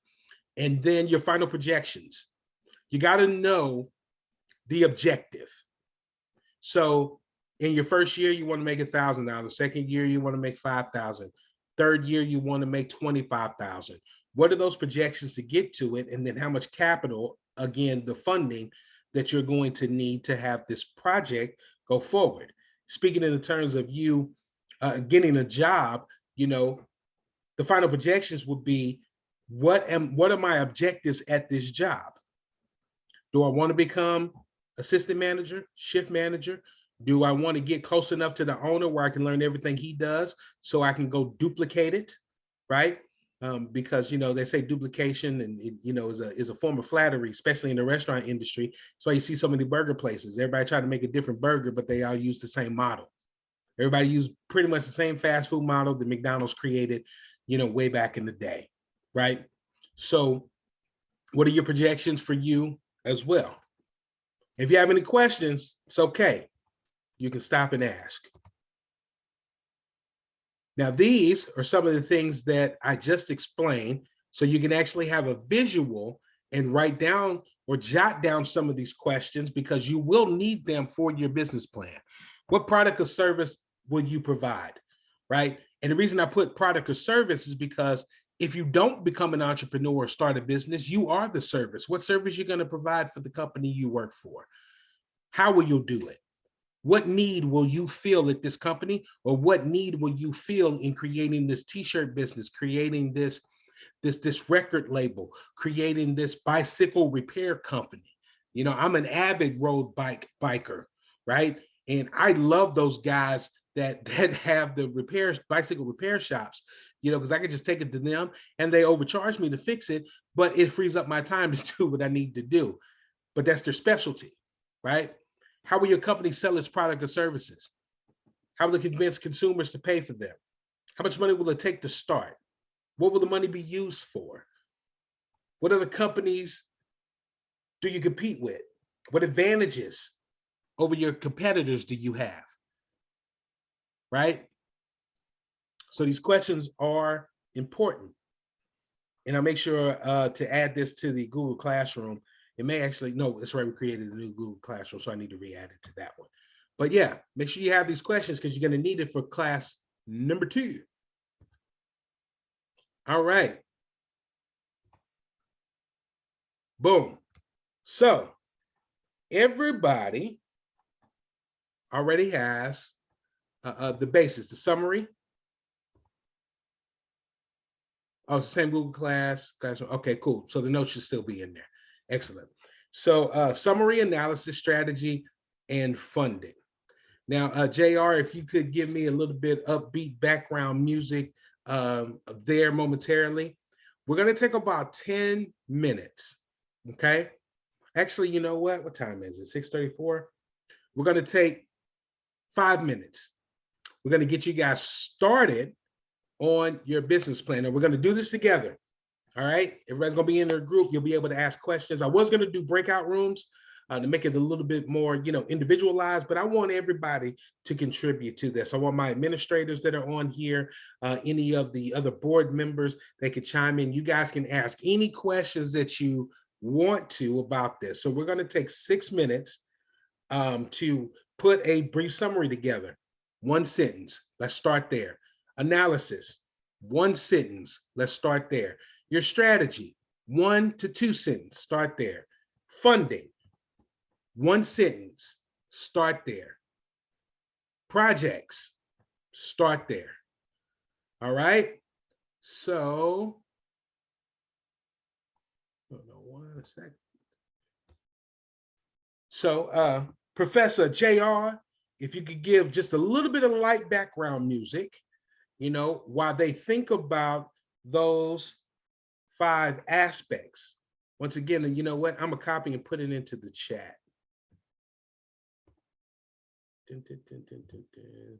And then your final projections. You got to know the objective. So in your first year, you want to make $1,000. Second year, you want to make $5,000. Third year, you want to make 25,000. What are those projections to get to it? And then how much capital, again, the funding that you're going to need to have this project go forward. Speaking in the terms of you getting a job, you know, the final projections would be, what are my objectives at this job? Do I want to become assistant manager, shift manager? Do I want to get close enough to the owner where I can learn everything he does so I can go duplicate it, right? Because, you know, they say duplication and it, you know, is a form of flattery, especially in the restaurant industry. That's why you see so many burger places. Everybody try to make a different burger, but they all use the same model. Everybody used pretty much the same fast food model that McDonald's created, you know, way back in the day, right? So what are your projections for you as well? If you have any questions, it's okay. You can stop and ask. Now, these are some of the things that I just explained, so you can actually have a visual and write down or jot down some of these questions because you will need them for your business plan. What product or service will you provide, right? And the reason I put product or service is because if you don't become an entrepreneur or start a business, you are the service. What service you're going to provide for the company you work for? How will you do it? What need will you feel at this company, or what need will you feel in creating this t-shirt business, creating this record label, creating this bicycle repair company? You know, I'm an avid road biker, right? And I love those guys that have the bicycle repair shops, you know, because I can just take it to them and they overcharge me to fix it, but it frees up my time to do what I need to do. But that's their specialty, right? How will your company sell its product or services? How will it convince consumers to pay for them? How much money will it take to start? What will the money be used for? What other companies do you compete with? What advantages over your competitors do you have? Right? So these questions are important. And I'll make sure to add this to the Google Classroom. It may actually, no, that's right, we created a new Google Classroom, so I need to re-add it to that one. But yeah, make sure you have these questions because you're going to need it for class number 2. All right. Boom. So everybody already has the basis, the summary. Oh, it's the same Google Classroom. Okay, cool. So the notes should still be in there. Excellent. So summary, analysis, strategy, and funding. Now, JR, if you could give me a little bit upbeat background music there momentarily. We're going to take about 10 minutes, okay? Actually, you know what? What time is it? 6:34? We're going to take 5 minutes. We're going to get you guys started on your business plan. And we're going to do this together. All right. Everybody's going to be in their group. You'll be able to ask questions. I was going to do breakout rooms to make it a little bit more, you know, individualized, but I want everybody to contribute to this. I want my administrators that are on here, any of the other board members, they could chime in. You guys can ask any questions that you want to about this. So we're going to take 6 minutes to put a brief summary together. 1 sentence. Let's start there. Analysis. 1 sentence. Let's start there. Your strategy, 1 to 2 sentences, start there. Funding, 1 sentence, start there. Projects, start there. All right. So, hold on 1 second. So, Professor JR, if you could give just a little bit of light background music, you know, while they think about those 5 aspects. Once again, and you know what? I'm gonna copy and put it into the chat. Dun, dun, dun, dun, dun, dun.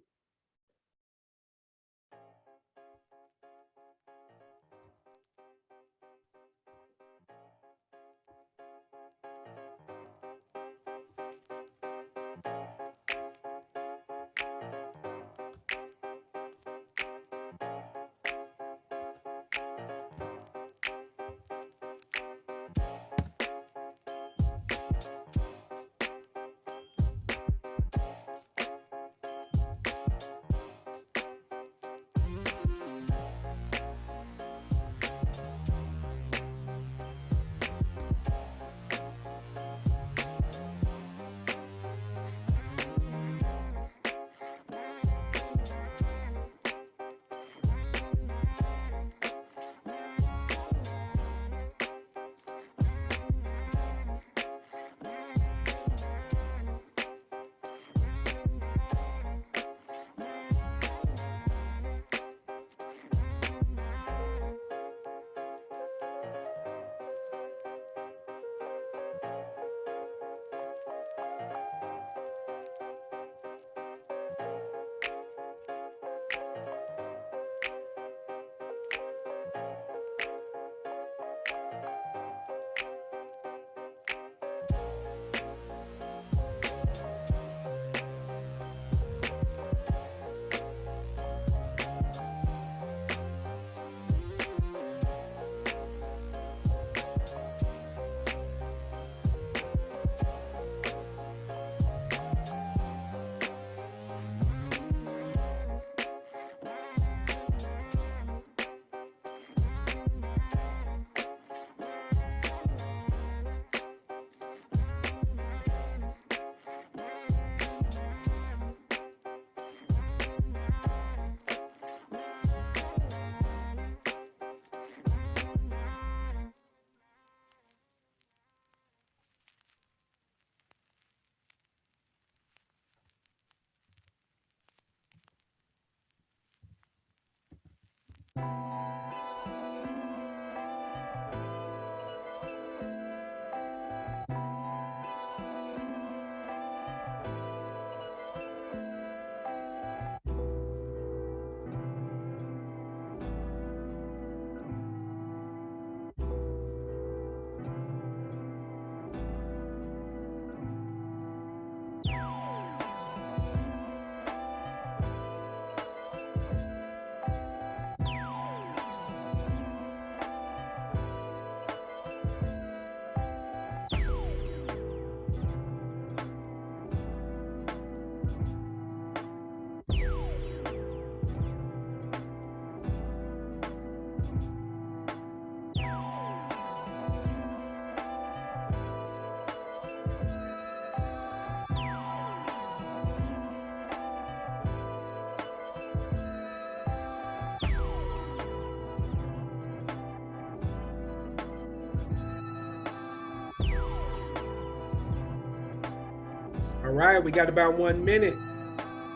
All right, we got about 1 minute.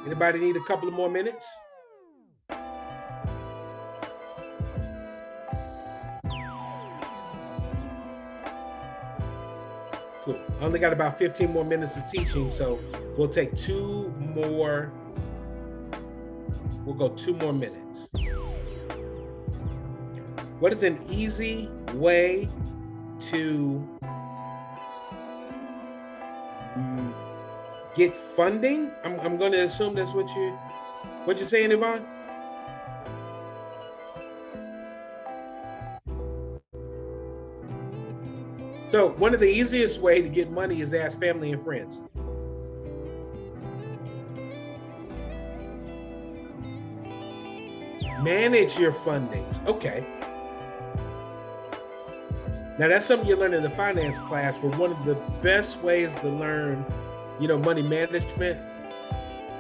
Anybody need a couple of more minutes? Cool. I only got about 15 more minutes of teaching, so we'll take 2 more. We'll go 2 more minutes. What is an easy way to get funding? I'm going to assume that's what you're saying, Yvonne? So one of the easiest way to get money is ask family and friends. Manage your fundings. Okay. Now that's something you learn in the finance class, but one of the best ways to learn, money management,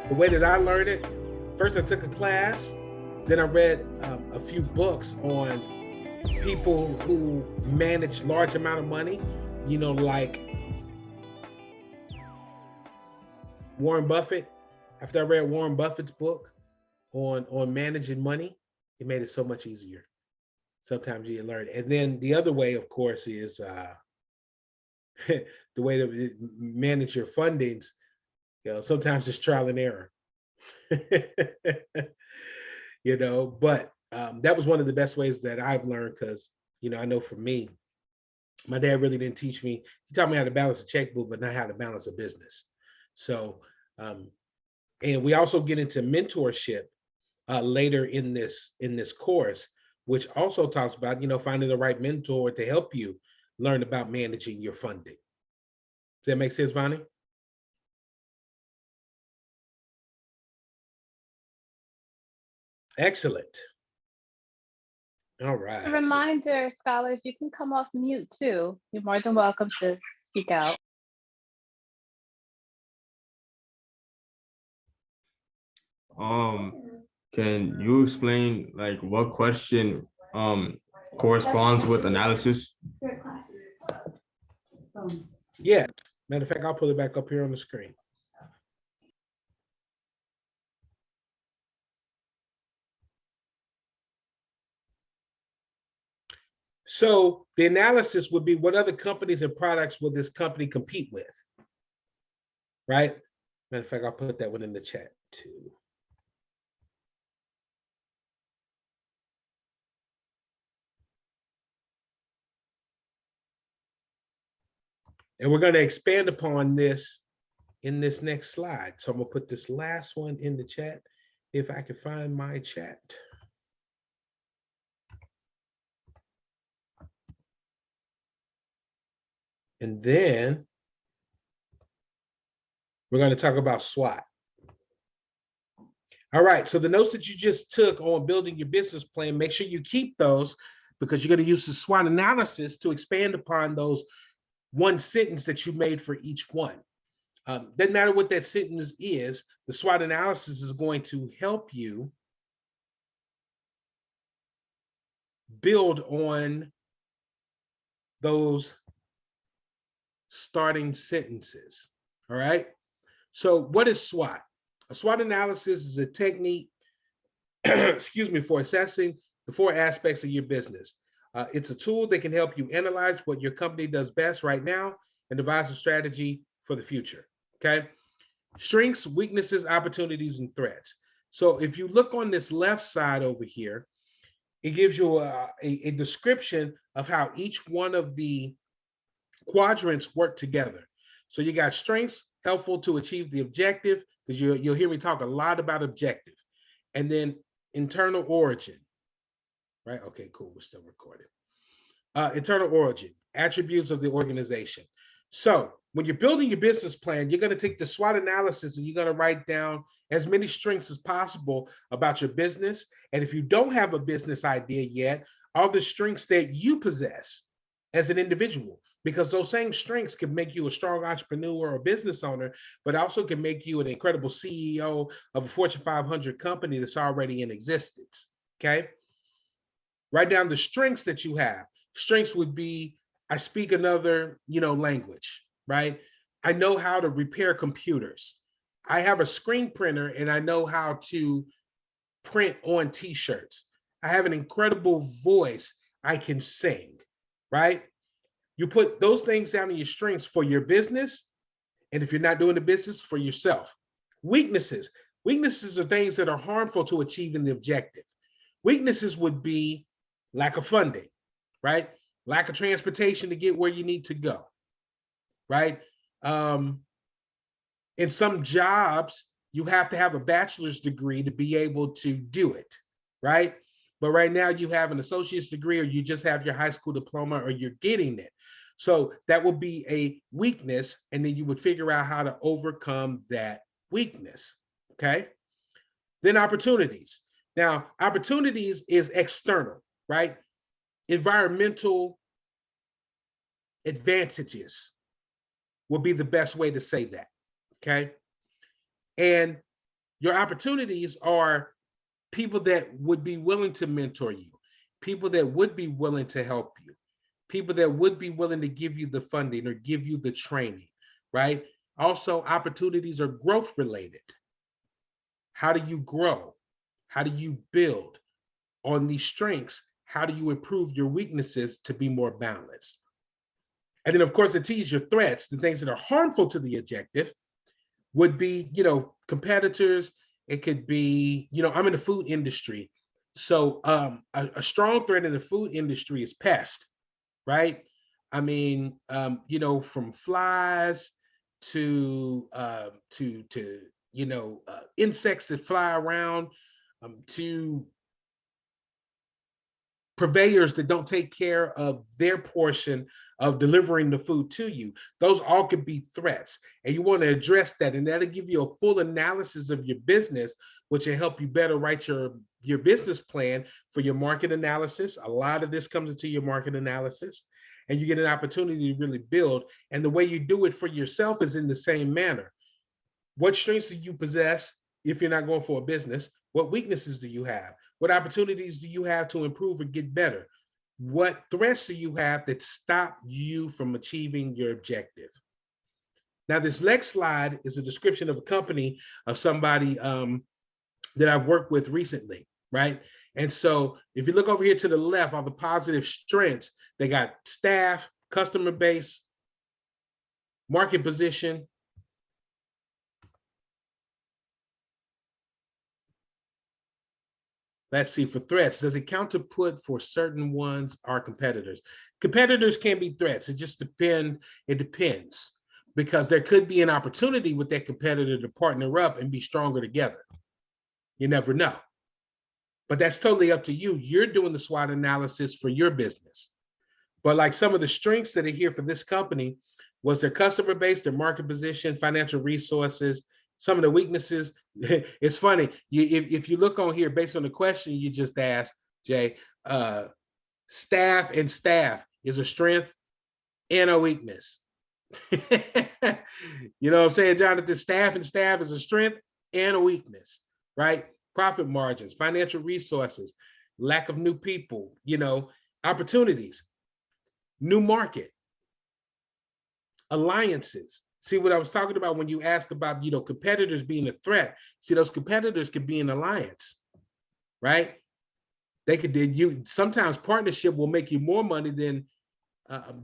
the way that I learned it, first I took a class, then I read a few books on people who manage large amount of money, like Warren Buffett. After I read Warren Buffett's book on managing money, it made it so much easier. Sometimes you learn. And then the other way, of course, is the way to manage your fundings. Sometimes it's trial and error. But that was one of the best ways that I've learned, because I know for me, my dad really didn't teach me. He taught me how to balance a checkbook, but not how to balance a business. So, and we also get into mentorship later in this course, which also talks about finding the right mentor to help you learn about managing your funding. Does that make sense, Vonnie? Excellent. All right. A reminder, scholars, you can come off mute too. You're more than welcome to speak out. Can you explain like what question corresponds with analysis? Yeah. Matter of fact, I'll pull it back up here on the screen. So the analysis would be, what other companies and products will this company compete with? Right? Matter of fact, I'll put that one in the chat too. And we're going to expand upon this in this next slide. So I'm going to put this last one in the chat, if I can find my chat. And then we're going to talk about SWOT. All right, so the notes that you just took on building your business plan, make sure you keep those, because you're going to use the SWOT analysis to expand upon those one sentence that you made for each one. Doesn't matter what that sentence is, the SWOT analysis is going to help you build on those starting sentences. All right. So what is SWOT? A SWOT analysis is a technique, excuse me, for assessing the 4 aspects of your business. It's a tool that can help you analyze what your company does best right now and devise a strategy for the future. Okay. Strengths, weaknesses, opportunities, and threats. So if you look on this left side over here, it gives you a description of how each one of the quadrants work together. So you got strengths, helpful to achieve the objective, because you'll hear me talk a lot about objective. And then internal origin, right? Okay, cool, we're still recording. Internal origin, attributes of the organization. So when you're building your business plan, you're going to take the SWOT analysis and you're going to write down as many strengths as possible about your business. And if you don't have a business idea yet, all the strengths that you possess as an individual, because those same strengths can make you a strong entrepreneur or business owner, but also can make you an incredible CEO of a Fortune 500 company that's already in existence. Okay. Write down the strengths that you have. Strengths would be, I speak another, language, right? I know how to repair computers. I have a screen printer and I know how to print on t-shirts. I have an incredible voice. I can sing, right? You put those things down in your strengths for your business. And if you're not doing the business, for yourself. Weaknesses. Weaknesses are things that are harmful to achieving the objective. Weaknesses would be lack of funding, right? Lack of transportation to get where you need to go, right? In some jobs, you have to have a bachelor's degree to be able to do it, right? But right now you have an associate's degree, or you just have your high school diploma, or you're getting it. So that would be a weakness, and then you would figure out how to overcome that weakness, okay? Then opportunities. Now, opportunities is external, right? Environmental advantages will be the best way to say that, okay? And your opportunities are people that would be willing to mentor you, people that would be willing to help you, people that would be willing to give you the funding or give you the training, right? Also, opportunities are growth related. How do you grow? How do you build on these strengths? How do you improve your weaknesses to be more balanced? And then, of course, the T is your threats, the things that are harmful to the objective would be, competitors. It could be, I'm in the food industry. So a strong threat in the food industry is pest, right? I mean, from flies to insects that fly around, to purveyors that don't take care of their portion of delivering the food to you. Those all could be threats. And you want to address that. And that'll give you a full analysis of your business, which will help you better write your business plan for your market analysis. A lot of this comes into your market analysis, and you get an opportunity to really build. And the way you do it for yourself is in the same manner. What strengths do you possess if you're not going for a business? What weaknesses do you have? What opportunities do you have to improve or get better? What threats do you have that stop you from achieving your objective? Now, this next slide is a description of a company of somebody that I've worked with recently, right? And so if you look over here to the left, all the positive strengths, they got staff, customer base, market position. Let's see, for threats, does it count to put for certain ones are competitors? Competitors can be threats. It just depends, because there could be an opportunity with that competitor to partner up and be stronger together. You never know. But that's totally up to you. You're doing the SWOT analysis for your business. But like some of the strengths that are here for this company was their customer base, their market position, financial resources. Some of the weaknesses, it's funny. If you look on here, based on the question you just asked, Jay, staff is a strength and a weakness. You know what I'm saying, Jonathan? Staff is a strength and a weakness, right? Profit margins, financial resources, lack of new people, opportunities, new market, alliances. See what I was talking about when you asked about, competitors being a threat. See, those competitors could be an alliance, right? They could sometimes partnership will make you more money than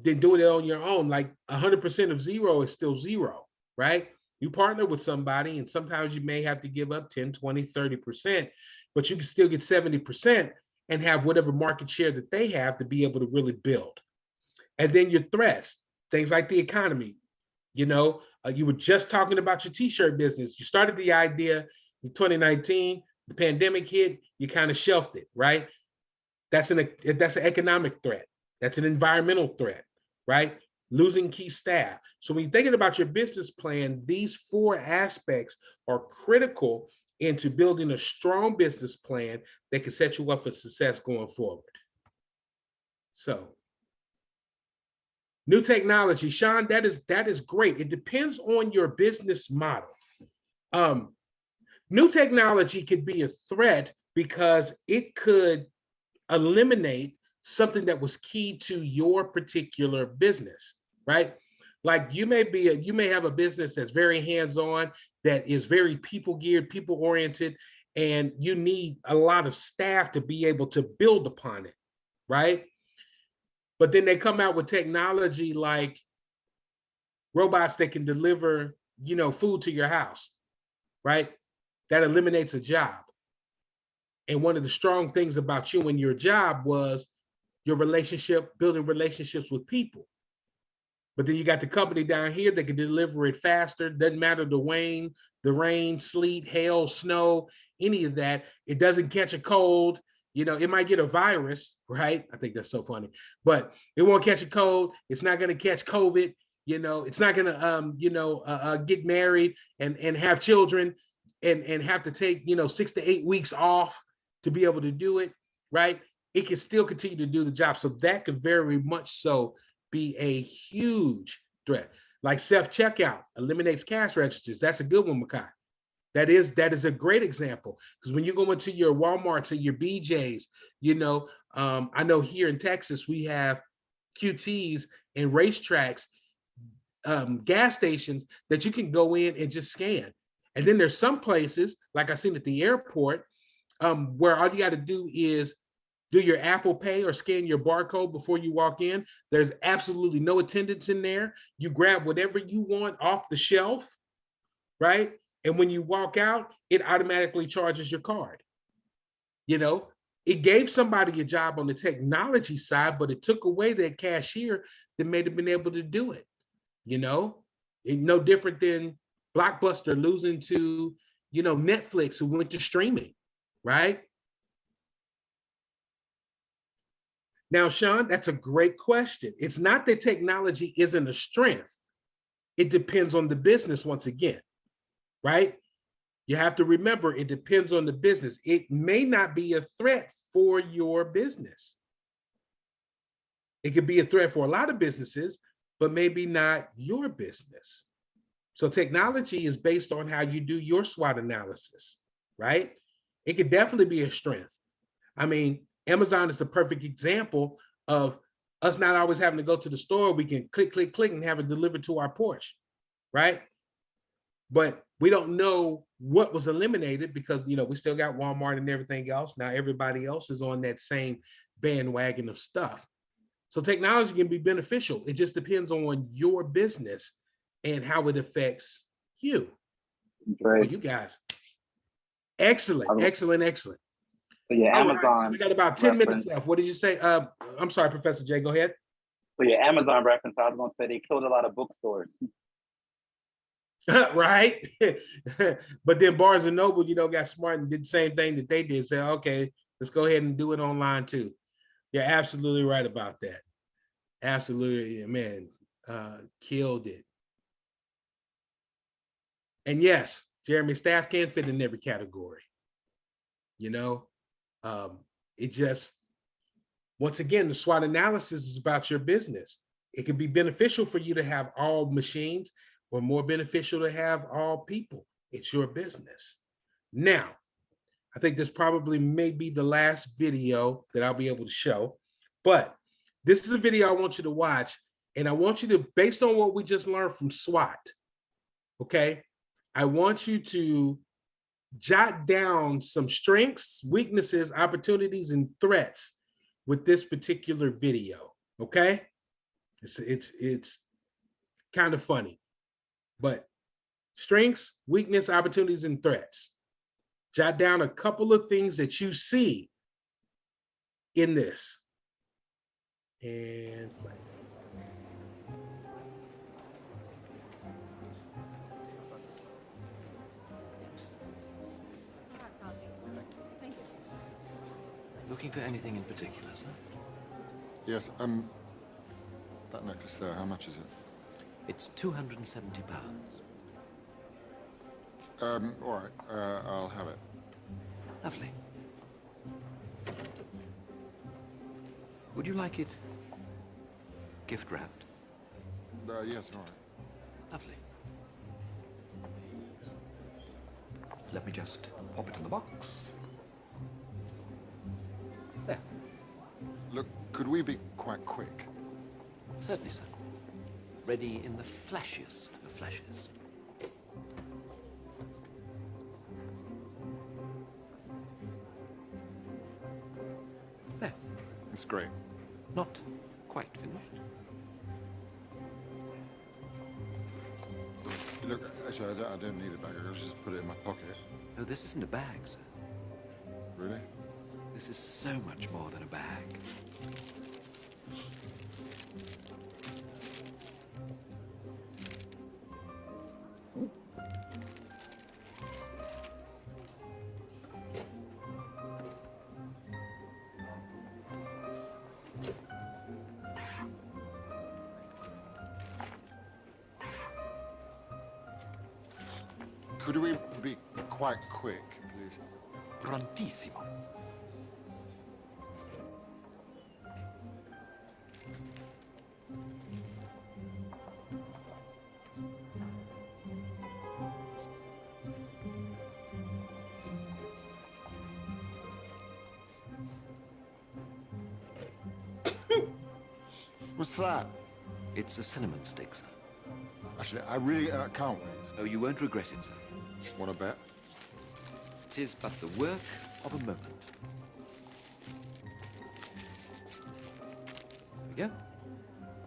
doing it on your own. Like 100% of zero is still zero, right? You partner with somebody and sometimes you may have to give up 10, 20, 30%, but you can still get 70% and have whatever market share that they have to be able to really build. And then your threats, things like the economy. You know, you were just talking about your t-shirt business. You started the idea in 2019, the pandemic hit, you kind of shelved it, right? That's an economic threat. That's an environmental threat, right? Losing key staff. So when you're thinking about your business plan, these 4 aspects are critical into building a strong business plan that can set you up for success going forward. So, new technology, Sean, that is great. It depends on your business model. New technology could be a threat because it could eliminate something that was key to your particular business, right? Like you may have a business that's very hands-on, that is very people geared, people oriented, and you need a lot of staff to be able to build upon it, right? But then they come out with technology like robots that can deliver, food to your house, right? That eliminates a job. And one of the strong things about you and your job was your relationship, building relationships with people. But then you got the company down here that can deliver it faster. Doesn't matter the rain, sleet, hail, snow, any of that. It doesn't catch a cold. It might get a virus, right? I think that's so funny, but it won't catch a cold. It's not going to catch COVID. It's not going to, get married and have children and have to take, 6 to 8 weeks off to be able to do it, right? It can still continue to do the job. So that could very much so be a huge threat. Like self-checkout eliminates cash registers. That's a good one, Makai. That is a great example, because when you go into your Walmarts and your BJ's, I know here in Texas we have QTs and racetracks, gas stations that you can go in and just scan. And then there's some places, like I seen at the airport, where all you got to do is do your Apple Pay or scan your barcode before you walk in. There's absolutely no attendance in there. You grab whatever you want off the shelf, right? And when you walk out, it automatically charges your card. It gave somebody a job on the technology side, but it took away that cashier that may have been able to do it. It's no different than Blockbuster losing to, Netflix, who went to streaming, right? Now, Sean, that's a great question. It's not that technology isn't a strength. It depends on the business once again. Right? You have to remember, it depends on the business. It may not be a threat for your business. It could be a threat for a lot of businesses, but maybe not your business. So technology is based on how you do your SWOT analysis, right? It could definitely be a strength. I mean, Amazon is the perfect example of us not always having to go to the store. We can click, click, click and have it delivered to our porch, right? But we don't know what was eliminated because, we still got Walmart and everything else. Now everybody else is on that same bandwagon of stuff. So technology can be beneficial. It just depends on your business and how it affects you. Right. You guys. Excellent, excellent, excellent. So your Amazon. Right, so we got about 10 minutes left. What did you say? I'm sorry, Professor Jay, go ahead. For your Amazon reference, I was going to say they killed a lot of bookstores. Right. But then Barnes and Noble, got smart and did the same thing that they did. Say, okay, let's go ahead and do it online too. You're absolutely right about that. Absolutely, man. Killed it. And yes, Jeremy, staff can fit in every category. It just, once again, the SWOT analysis is about your business. It can be beneficial for you to have all machines, or more beneficial to have all people. It's your business. Now, I think this probably may be the last video that I'll be able to show, but this is a video I want you to watch, and I want you to, based on what we just learned from SWOT, okay? I want you to jot down some strengths, weaknesses, opportunities, and threats with this particular video. Okay, it's kind of funny, but strengths, weakness, opportunities, and threats. Jot down a couple of things that you see in this. And play. Looking for anything in particular, sir? Yes, that necklace there, how much is it? It's £270. All right, I'll have it. Lovely. Would you like it gift wrapped? Yes, all right. Lovely. Let me just pop it in the box. There. Look, could we be quite quick? Certainly, sir. Ready in the flashiest of flashes. There. It's great. Not quite finished. Look, actually, I don't need a bag. I'll just put it in my pocket. No, this isn't a bag, sir. Really? This is so much more than a bag. Could we be quite quick, please? Prontissimo. What's that? It's a cinnamon stick, sir. Actually, I really can't wait. Oh, you won't regret it, sir. Want to bet? It is but the work of a moment. There we go.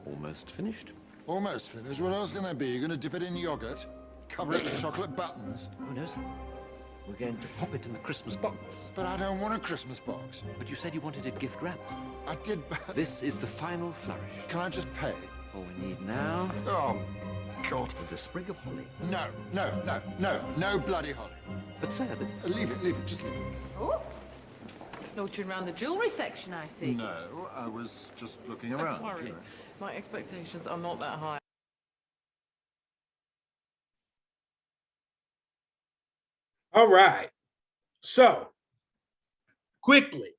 Almost finished. Almost finished. What else can there be? You're going to dip it in yogurt? Cover it with chocolate buttons? Oh, no, sir. We're going to pop it in the Christmas box. But I don't want a Christmas box. But you said you wanted it gift wrapped. I did. This is the final flourish. Can I just pay? All we need now Oh, God. is a sprig of holly. No bloody holly. But, sir, Leave it, just leave it. Oh, loitering around the jewellery section, I see. No, I was just looking Don't around. worry, You know. my expectations are not that high. All right. So, quickly,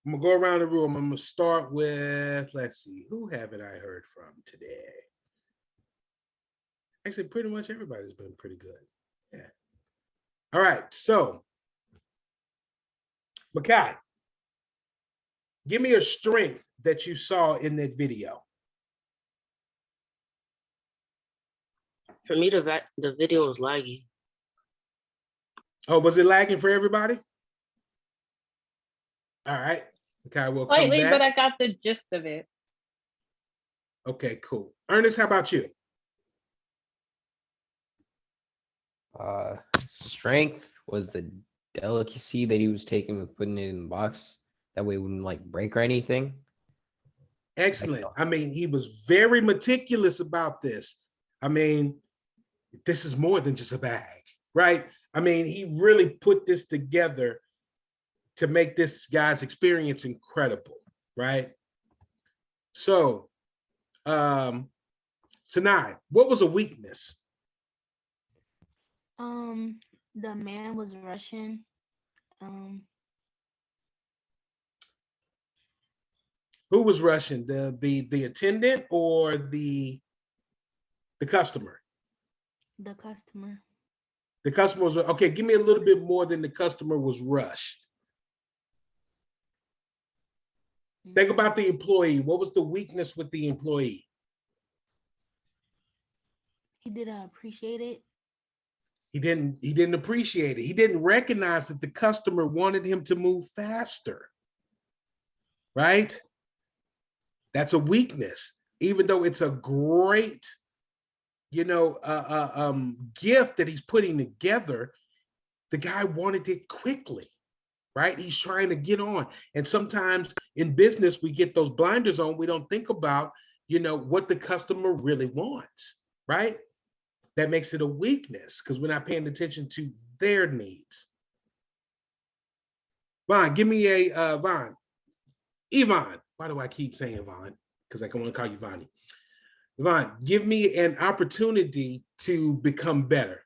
I'm going to go around the room. I'm going to start with, let's see, who haven't I heard from today? Actually, pretty much everybody's been pretty good. Yeah. All right. So, Makai, give me a strength that you saw in that video. For me, the video was laggy. Oh, was it lagging for everybody? All right. Okay, we'll come Slightly, back. but I got the gist of it. Okay, cool. Ernest, how about you? Strength was the delicacy that he was taking with putting it in the box. That way it wouldn't like break or anything. Excellent. I mean, he was very meticulous about this. I mean, this is more than just a bag, right? I mean, he really put this together to make this guy's experience incredible, right? So, Sanai, what was a weakness? The man was Russian. Who was Russian? The attendant or the customer? The customer. The customer was okay. Give me a little bit more than the customer was rushed. Think about the employee. What was the weakness with the employee? He didn't appreciate it. He didn't appreciate it. He didn't recognize that the customer wanted him to move faster, right? That's a weakness, even though it's a great, gift that he's putting together. The guy wanted it quickly, right? He's trying to get on. And sometimes in business, we get those blinders on. We don't think about, what the customer really wants, right? That makes it a weakness because we're not paying attention to their needs. Vaughn, give me a Vaughn. Yvonne. Why do I keep saying Vaughn? Because I want to call you Vonnie. Vaughn, give me an opportunity to become better.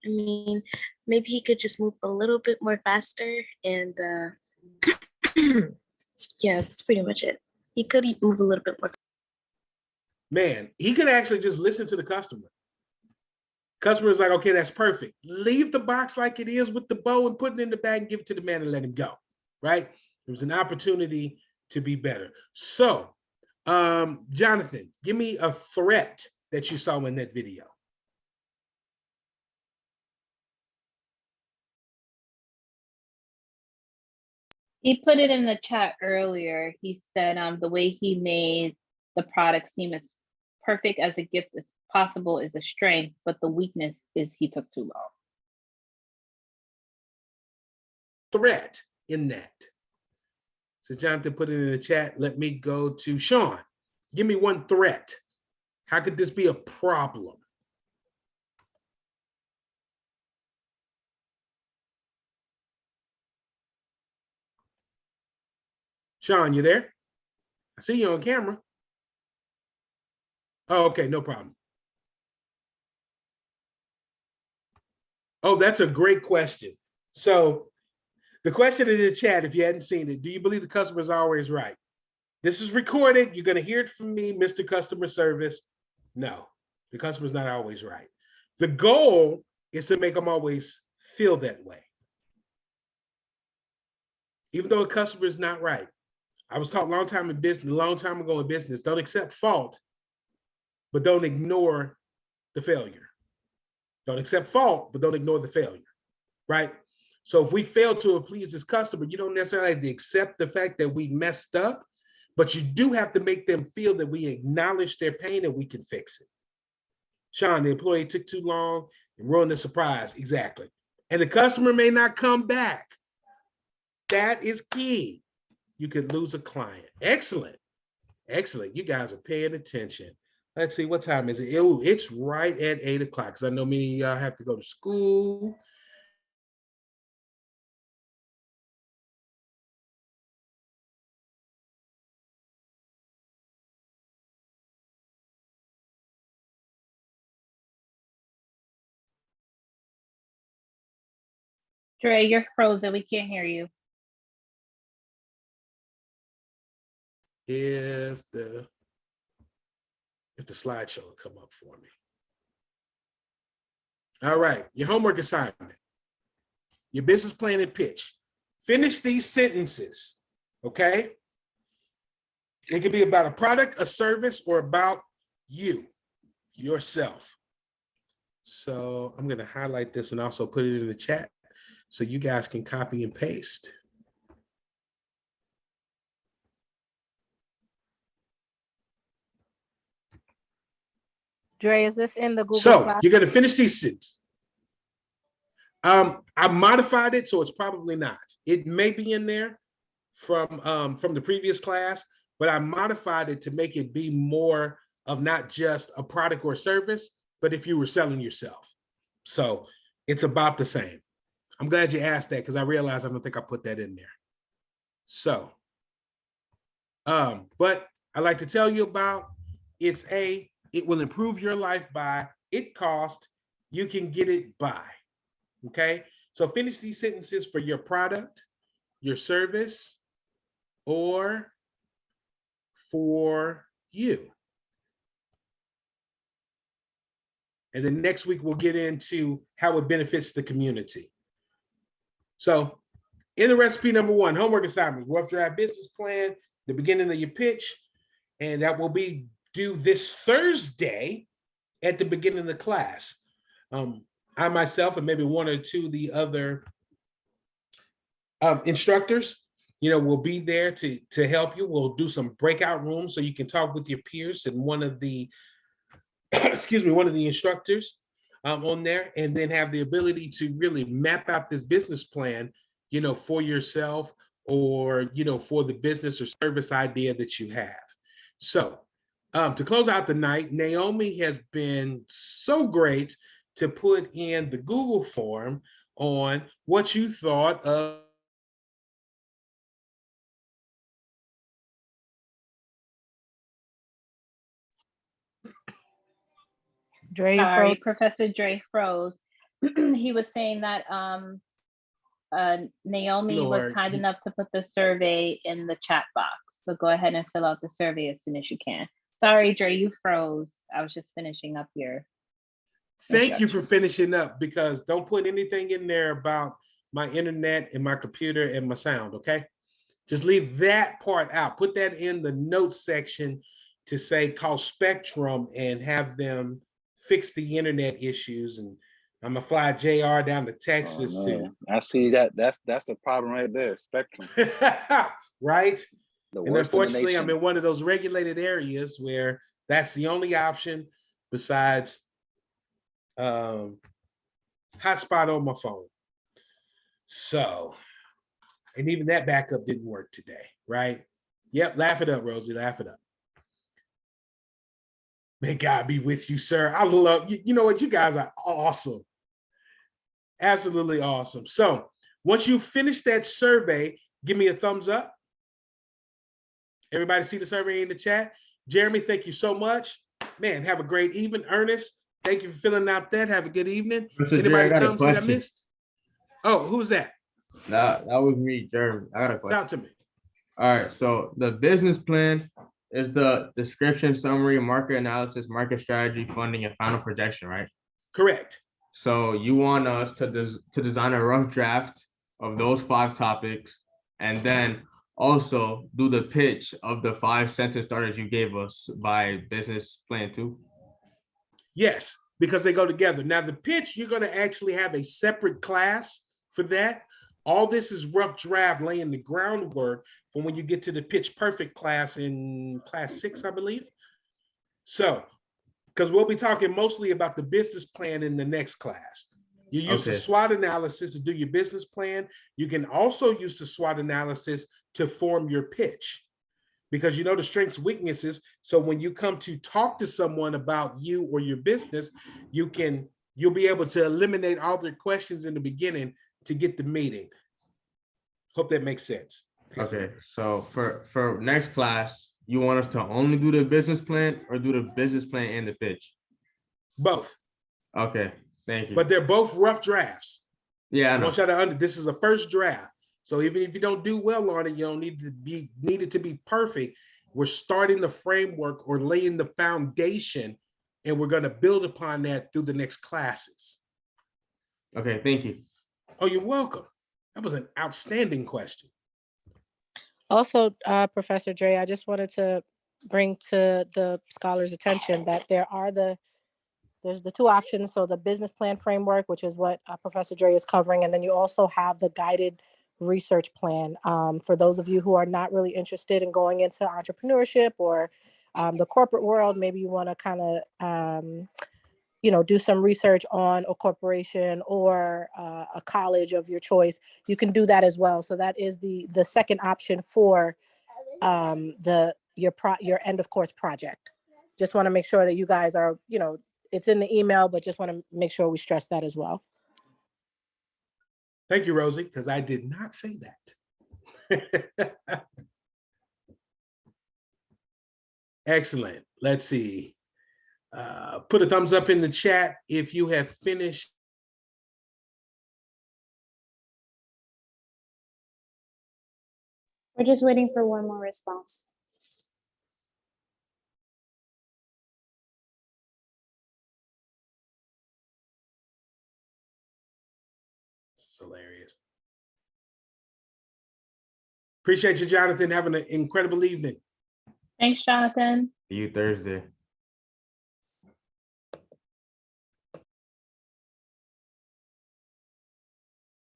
I mean, maybe he could just move a little bit more faster and yeah, that's pretty much it. He could move a little bit more. Man, he could actually just listen to the customer. Customer is like, okay, that's perfect. Leave the box like it is with the bow and put it in the bag and give it to the man and let him go, right? It was an opportunity to be better. So, Jonathan, give me a threat that you saw in that video. He put it in the chat earlier. He said the way he made the product seem as perfect as a gift as possible is a strength, but the weakness is he took too long. Threat in that. So Jonathan put it in the chat. Let me go to Sean. Give me one threat. How could this be a problem? Sean, you there? I see you on camera. Oh, okay, no problem. Oh, that's a great question. So the question in the chat, if you hadn't seen it, do you believe the customer is always right? This is recorded. You're going to hear it from me, Mr. Customer Service. No, the customer's not always right. The goal is to make them always feel that way. Even though a customer is not right. I was taught a long time ago in business, don't accept fault, but don't ignore the failure. Don't accept fault, but don't ignore the failure, right? So if we fail to please this customer, you don't necessarily have to accept the fact that we messed up, but you do have to make them feel that we acknowledge their pain and we can fix it. Sean, the employee took too long and ruined the surprise. Exactly. And the customer may not come back. That is key. You could lose a client. Excellent. Excellent. You guys are paying attention. Let's see, what time is it? It's right at 8 o'clock because I know many of y'all have to go to school. Dre, you're frozen. We can't hear you. If the slideshow will come up for me. All right, your homework assignment, your business plan and pitch. Finish these sentences, okay? It could be about a product, a service, or about you, yourself. So I'm gonna highlight this and also put it in the chat so you guys can copy and paste. Dre, is this in the Google So Class? you're gonna finish these sentences. I modified it, so it's probably not. It may be in there from the previous class, but I modified it to make it be more of not just a product or service, but if you were selling yourself. So it's about the same. I'm glad you asked that because I realized I don't think I put that in there. So, but I like to tell you about it will improve your life by, it cost, you can get it by. Okay, so finish these sentences for your product, your service, or for you. And then next week, we'll get into how it benefits the community. So in the recipe number 1, homework assignment, rough draft business plan, the beginning of your pitch, and that will be due this Thursday at the beginning of the class. I myself and maybe one or two of the other instructors, will be there to help you. We'll do some breakout rooms so you can talk with your peers and one of the, one of the instructors on there, and then have the ability to really map out this business plan, for yourself or, for the business or service idea that you have. So to close out the night, Naomi has been so great to put in the Google form on what you thought of Dre Sorry, froze. Professor Dre froze. He was saying that Naomi was kind enough to put the survey in the chat box. So go ahead and fill out the survey as soon as you can. Sorry, Dre, you froze. I was just finishing up your. Thank you for finishing up, because don't put anything in there about my internet and my computer and my sound, okay? Just leave that part out. Put that in the notes section to say call Spectrum and have them fix the internet issues. And I'm gonna fly JR down to Texas too. I see that. That's the problem right there. Spectrum. Right? The And worst in the unfortunately, I'm nation. in one of those regulated areas where that's the only option besides hotspot on my phone. So, and even that backup didn't work today, right? Yep, laugh it up, Rosie, laugh it up. May God be with you, sir. I love you. You know what? You guys are awesome. Absolutely awesome. So once you finish that survey, give me a thumbs up. Everybody see the survey in the chat? Jeremy, thank you so much. Man, have a great evening. Ernest, thank you for filling out that. Have a good evening. Mr. Anybody Jerry, I got a thumbs that I question. missed? Oh, who's that? That was me, Jeremy. I got a question. Talk to me. All right, so the business plan is the description, summary, market analysis, market strategy, funding, and final projection, right? Correct. So you want us to design a rough draft of those 5 topics, and then also do the pitch of the 5 sentence starters you gave us by business plan 2? Yes, because they go together. Now the pitch, you're going to actually have a separate class for that. All this is rough draft, laying the groundwork for when you get to the pitch perfect class in class 6, I believe. So, because we'll be talking mostly about the business plan in the next class. You use the SWOT analysis to do your business plan. You can also use the SWOT analysis to form your pitch, because you know the strengths, weaknesses. So when you come to talk to someone about you or your business, you'll be able to eliminate all their questions in the beginning to get the meeting. Hope that makes sense. Okay, so for next class, you want us to only do the business plan or do the business plan and the pitch? Both. Okay, thank you. But they're both rough drafts. Yeah, I know. want y'all to this is a first draft. So even if you don't do well on it, you don't need it to be perfect. We're starting the framework or laying the foundation, and we're going to build upon that through the next classes. Okay, thank you. Oh, you're welcome. That was an outstanding question. Also, Professor Dre, I just wanted to bring to the scholars' attention that there's the 2 options. So the business plan framework, which is what Professor Dre is covering, and then you also have the guided research plan. For those of you who are not really interested in going into entrepreneurship or the corporate world, maybe you want to kind of do some research on a corporation or a college of your choice, you can do that as well. So that is the second option for your end of course project. Just want to make sure that you guys are, it's in the email, but just want to make sure we stress that as well. Thank you, Rosie, because I did not say that. Excellent. Let's see. Put a thumbs up in the chat if you have finished. We're just waiting for one more response. This is hilarious. Appreciate you, Jonathan. Having an incredible evening. Thanks, Jonathan. See you Thursday.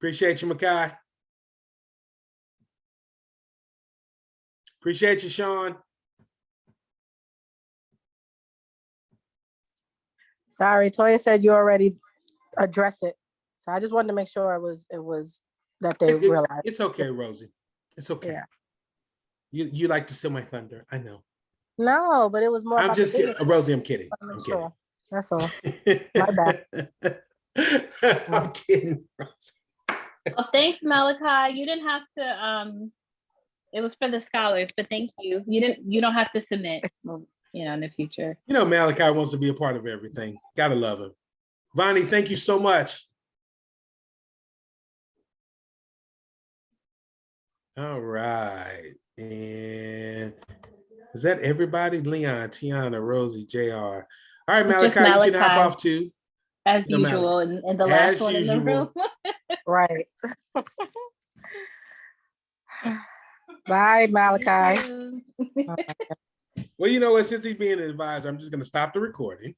Appreciate you, Makai. Appreciate you, Sean. Sorry, Toya said you already addressed it. So I just wanted to make sure it was that they realized. It's okay, Rosie. It's okay. Yeah. You like to steal my thunder. I know. No, but it was more I'm about just the kidding. business. Rosie, I'm kidding. I'm I'm sure. kidding. That's all. My bad. I'm kidding, Rosie. Well, thanks, Malachi. You didn't have to. It was for the scholars, but thank you. You don't have to submit. Well, in the future. You know, Malachi wants to be a part of everything. Gotta love him. Vonnie, thank you so much. All right. And is that everybody? Leon, Tiana, Rosie, JR. All right, It's Malachi, you can hop off too. As No, usual, and the last as one in the room. Right. Bye, Malachi. Well, you know what? Since he's being an advisor, I'm just going to stop the recording.